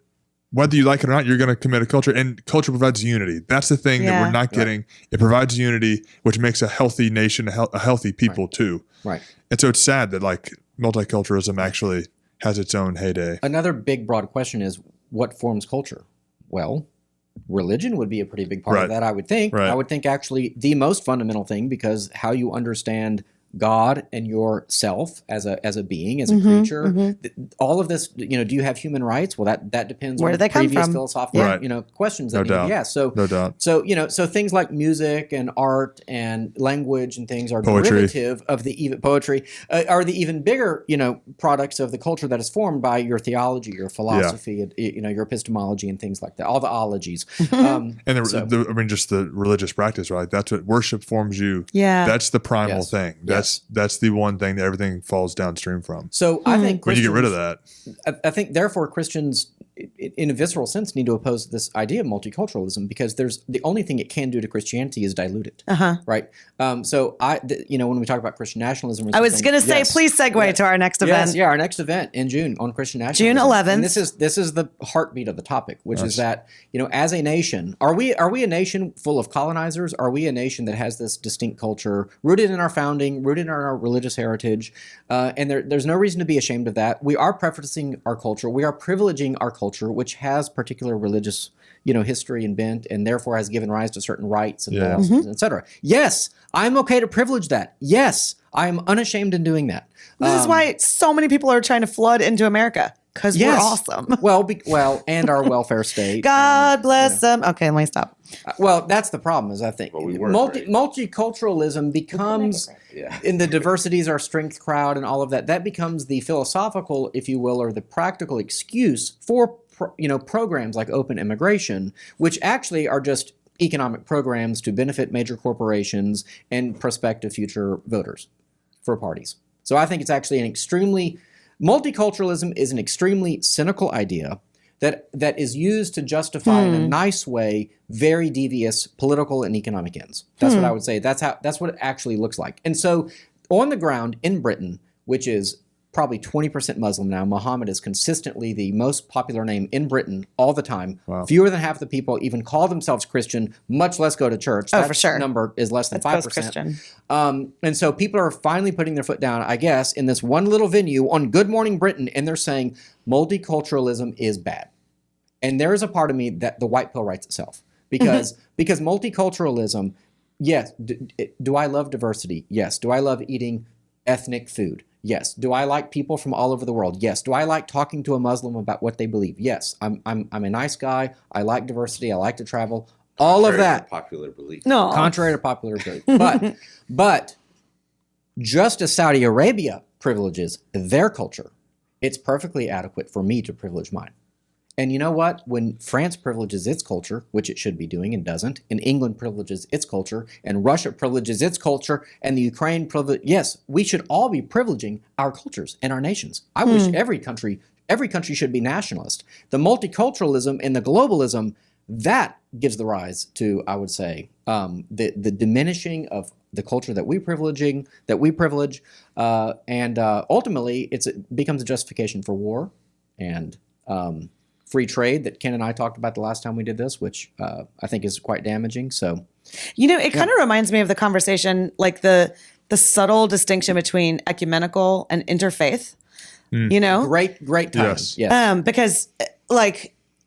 whether you like it or not, you're going to commit a culture, and culture provides unity. That's the thing that we're not getting. It provides unity, which makes a healthy nation, a healthy people too. Right. And so it's sad that like multiculturalism actually has its own heyday. Another big, broad question is what forms culture? Well, religion would be a pretty big part of that, I would think. Right. I would think actually the most fundamental thing, because how you understand God and yourself as a being, as a creature, all of this, do you have human rights? Well, that depends Where on do they come previous from? philosophical, questions that No doubt. Yeah. So, No doubt. So things like music and art and language and things are Poetry. derivative of poetry, are the even bigger, products of the culture that is formed by your theology, your philosophy, your epistemology and things like that, all the ologies. And just the religious practice, right? That's what worship forms you. Yeah. That's the primal thing. That's the one thing that everything falls downstream from. So I think when you get rid of that, I think therefore Christians in a visceral sense, need to oppose this idea of multiculturalism because the only thing it can do to Christianity is dilute it, right? So when we talk about Christian nationalism, I was going to say, please segue to our next event. Yes, our next event in June on Christian nationalism. June 11th. And this is the heartbeat of the topic, which is that as a nation, are we a nation full of colonizers? Are we a nation that has this distinct culture rooted in our founding, rooted in our religious heritage? And there's no reason to be ashamed of that. We are preferencing our culture. We are privileging our culture, which has particular religious, history and bent, and therefore has given rise to certain rights and laws, etc. Yes, I'm okay to privilege that. Yes, I am unashamed in doing that. This is why so many people are trying to flood into America. Because we're awesome. Well, and our welfare state. God bless them. Okay, let me stop. Well, that's the problem, is I think multiculturalism becomes, in the diversities our strength crowd and all of that, that becomes the philosophical, if you will, or the practical excuse for programs like open immigration, which actually are just economic programs to benefit major corporations and prospective future voters for parties. So I think it's actually multiculturalism is an extremely cynical idea that is used to justify in a nice way very devious political and economic ends. That's what I would say. That's what it actually looks like. And so on the ground in Britain, which is probably 20% Muslim now, Muhammad is consistently the most popular name in Britain all the time. Wow. Fewer than half the people even call themselves Christian, much less go to church. Oh, for sure. Number is less than 5%. Post-Christian. And so people are finally putting their foot down, I guess, in this one little venue on Good Morning Britain, and they're saying multiculturalism is bad. And there is a part of me that the white pill writes itself. Because multiculturalism, yes, do I love diversity? Yes. Do I love eating ethnic food? Yes. Do I like people from all over the world? Yes. Do I like talking to a Muslim about what they believe? Yes. I'm a nice guy. I like diversity. I like to travel. All of that. Popular belief. No. Contrary to popular belief. But just as Saudi Arabia privileges their culture, it's perfectly adequate for me to privilege mine. And you know what? When France privileges its culture, which it should be doing and doesn't, and England privileges its culture, and Russia privileges its culture, and the Ukraine yes, we should all be privileging our cultures and our nations. I wish every country should be nationalist. The multiculturalism and the globalism, that gives the rise to, I would say, the diminishing of the culture that we privilege, and ultimately it becomes a justification for war and free trade that Ken and I talked about the last time we did this, which I think is quite damaging. So, it kind of reminds me of the conversation, like the subtle distinction between ecumenical and interfaith. Great time. Yes. Because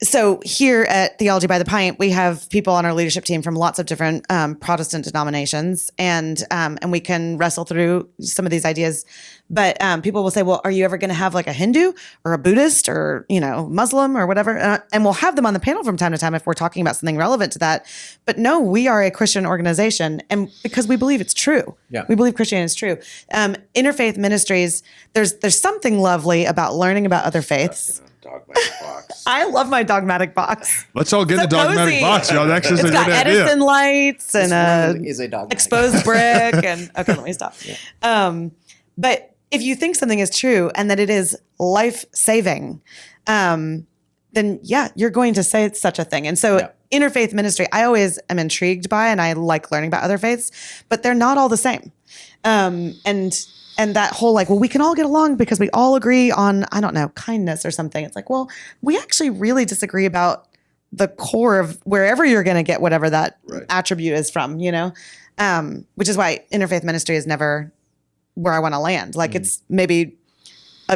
so here at Theology by the Pint, we have people on our leadership team from lots of different Protestant denominations, and we can wrestle through some of these ideas. But people will say, well, are you ever going to have like a Hindu or a Buddhist or, Muslim or whatever? And we'll have them on the panel from time to time if we're talking about something relevant to that. But no, we are a Christian organization, and because we believe it's true. Yeah. We believe Christianity is true. Interfaith ministries, there's something lovely about learning about other faiths. Dogmatic box. I love my dogmatic box. Let's all get So the dogmatic cozy. box, y'all. That's just It's a got good Edison idea. lights and This room is a dogmatic. exposed brick and okay, let me stop. But if you think something is true and that it is life-saving, then yeah, you're going to say it's such a thing. And so interfaith ministry, I always am intrigued by, and I like learning about other faiths, but they're not all the same. And that whole we can all get along because we all agree on, I don't know, kindness or something. It's like, well, we actually really disagree about the core of wherever you're going to get whatever that attribute is from, which is why interfaith ministry is never where I want to land. It's maybe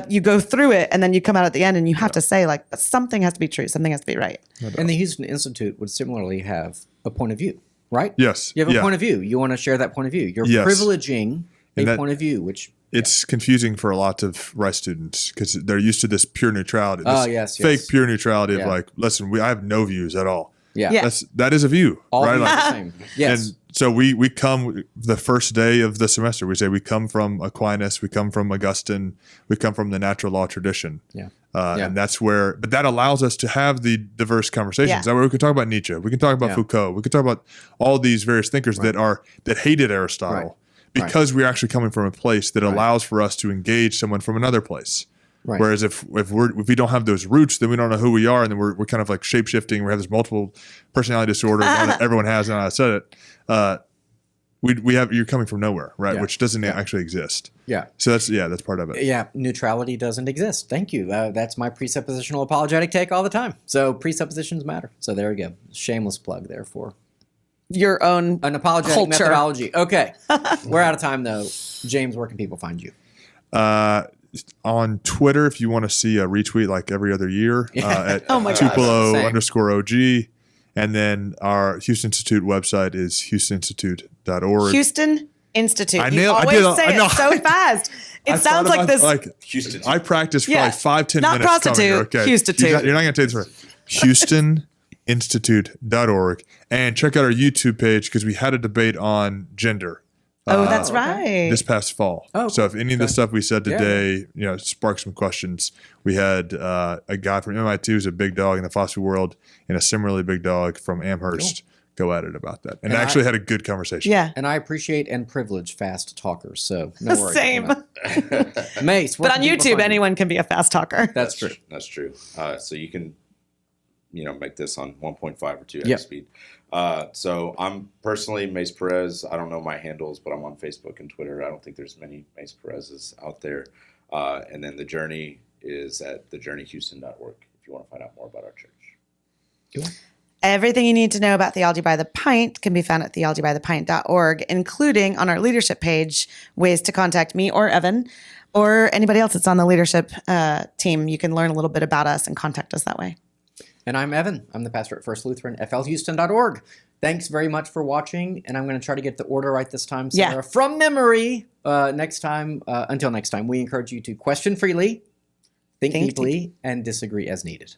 you go through it and then you come out at the end and you have to say something has to be true. Something has to be right. And the Houston Institute would similarly have a point of view, right? Yes. You have a point of view. You want to share that point of view. You're privileging a point of view, which it's confusing for a lot of Rice students because they're used to this pure neutrality, this fake pure neutrality of listen, I have no views at all. Yeah. That is a view, all right? the same. Yes. And so we come the first day of the semester. We say we come from Aquinas, we come from Augustine, we come from the natural law tradition. Yeah. And that's where, but that allows us to have the diverse conversations. That way we can talk about Nietzsche, we can talk about Foucault, we can talk about all these various thinkers that hated Aristotle. Because we're actually coming from a place that allows for us to engage someone from another place. Right. Whereas if we don't have those roots, then we don't know who we are, and then we're kind of like shape shifting. We have this multiple personality disorder. One that everyone has, and I said it. We have you're coming from nowhere, right? Yeah. Which doesn't actually exist. Yeah. So that's part of it. Yeah, neutrality doesn't exist. Thank you. That's my presuppositional apologetic take all the time. So presuppositions matter. So there we go. Shameless plug there for Your own an apologetic culture. methodology. Okay. We're out of time though. James, where can people find you? On Twitter, if you want to see a retweet like every other year at Oh my gosh. Tupelo Same. _OG. And then our Houston Institute website is houstoninstitute.org. Houston Institute. I You nailed- I always did- say I know. it so fast. It I sounds thought like about, this. Houston. I practiced for Yeah. like 5-10 Not minutes. prostitute, Coming, okay. Houston. You're not going to take this right. houstoninstitute.org. And check out our YouTube page because we had a debate on gender. Oh, that's okay. right. This past fall. Oh, so if any of the okay. stuff we said Yeah. today, sparked some questions, we had a guy from MIT who's a big dog in the philosophy world and a similarly big dog from Amherst go at it about that. And actually had a good conversation. Yeah. And I appreciate and privilege fast talkers. So no worries. Same. Mace, where But on can people YouTube, find you? anyone can be a fast talker. That's true. That's true. So you can, make this on 1.5 or 2x Yep. speed. So I'm personally Mace Perez. I don't know my handles, but I'm on Facebook and Twitter. I don't think there's many Mace Perez's out there. And then the journey is at thejourneyhouston.org if you want to find out more about our church. Cool. Everything you need to know about Theology by the Pint can be found at theologybythepint.org, including on our leadership page, ways to contact me or Evan or anybody else that's on the leadership team. You can learn a little bit about us and contact us that way. And I'm Evan. I'm the pastor at First Lutheran, flhouston.org. Thanks very much for watching, and I'm going to try to get the order right this time, Sarah. Yeah. From memory, next time, until next time, we encourage you to question freely, think Think deeply, and disagree as needed.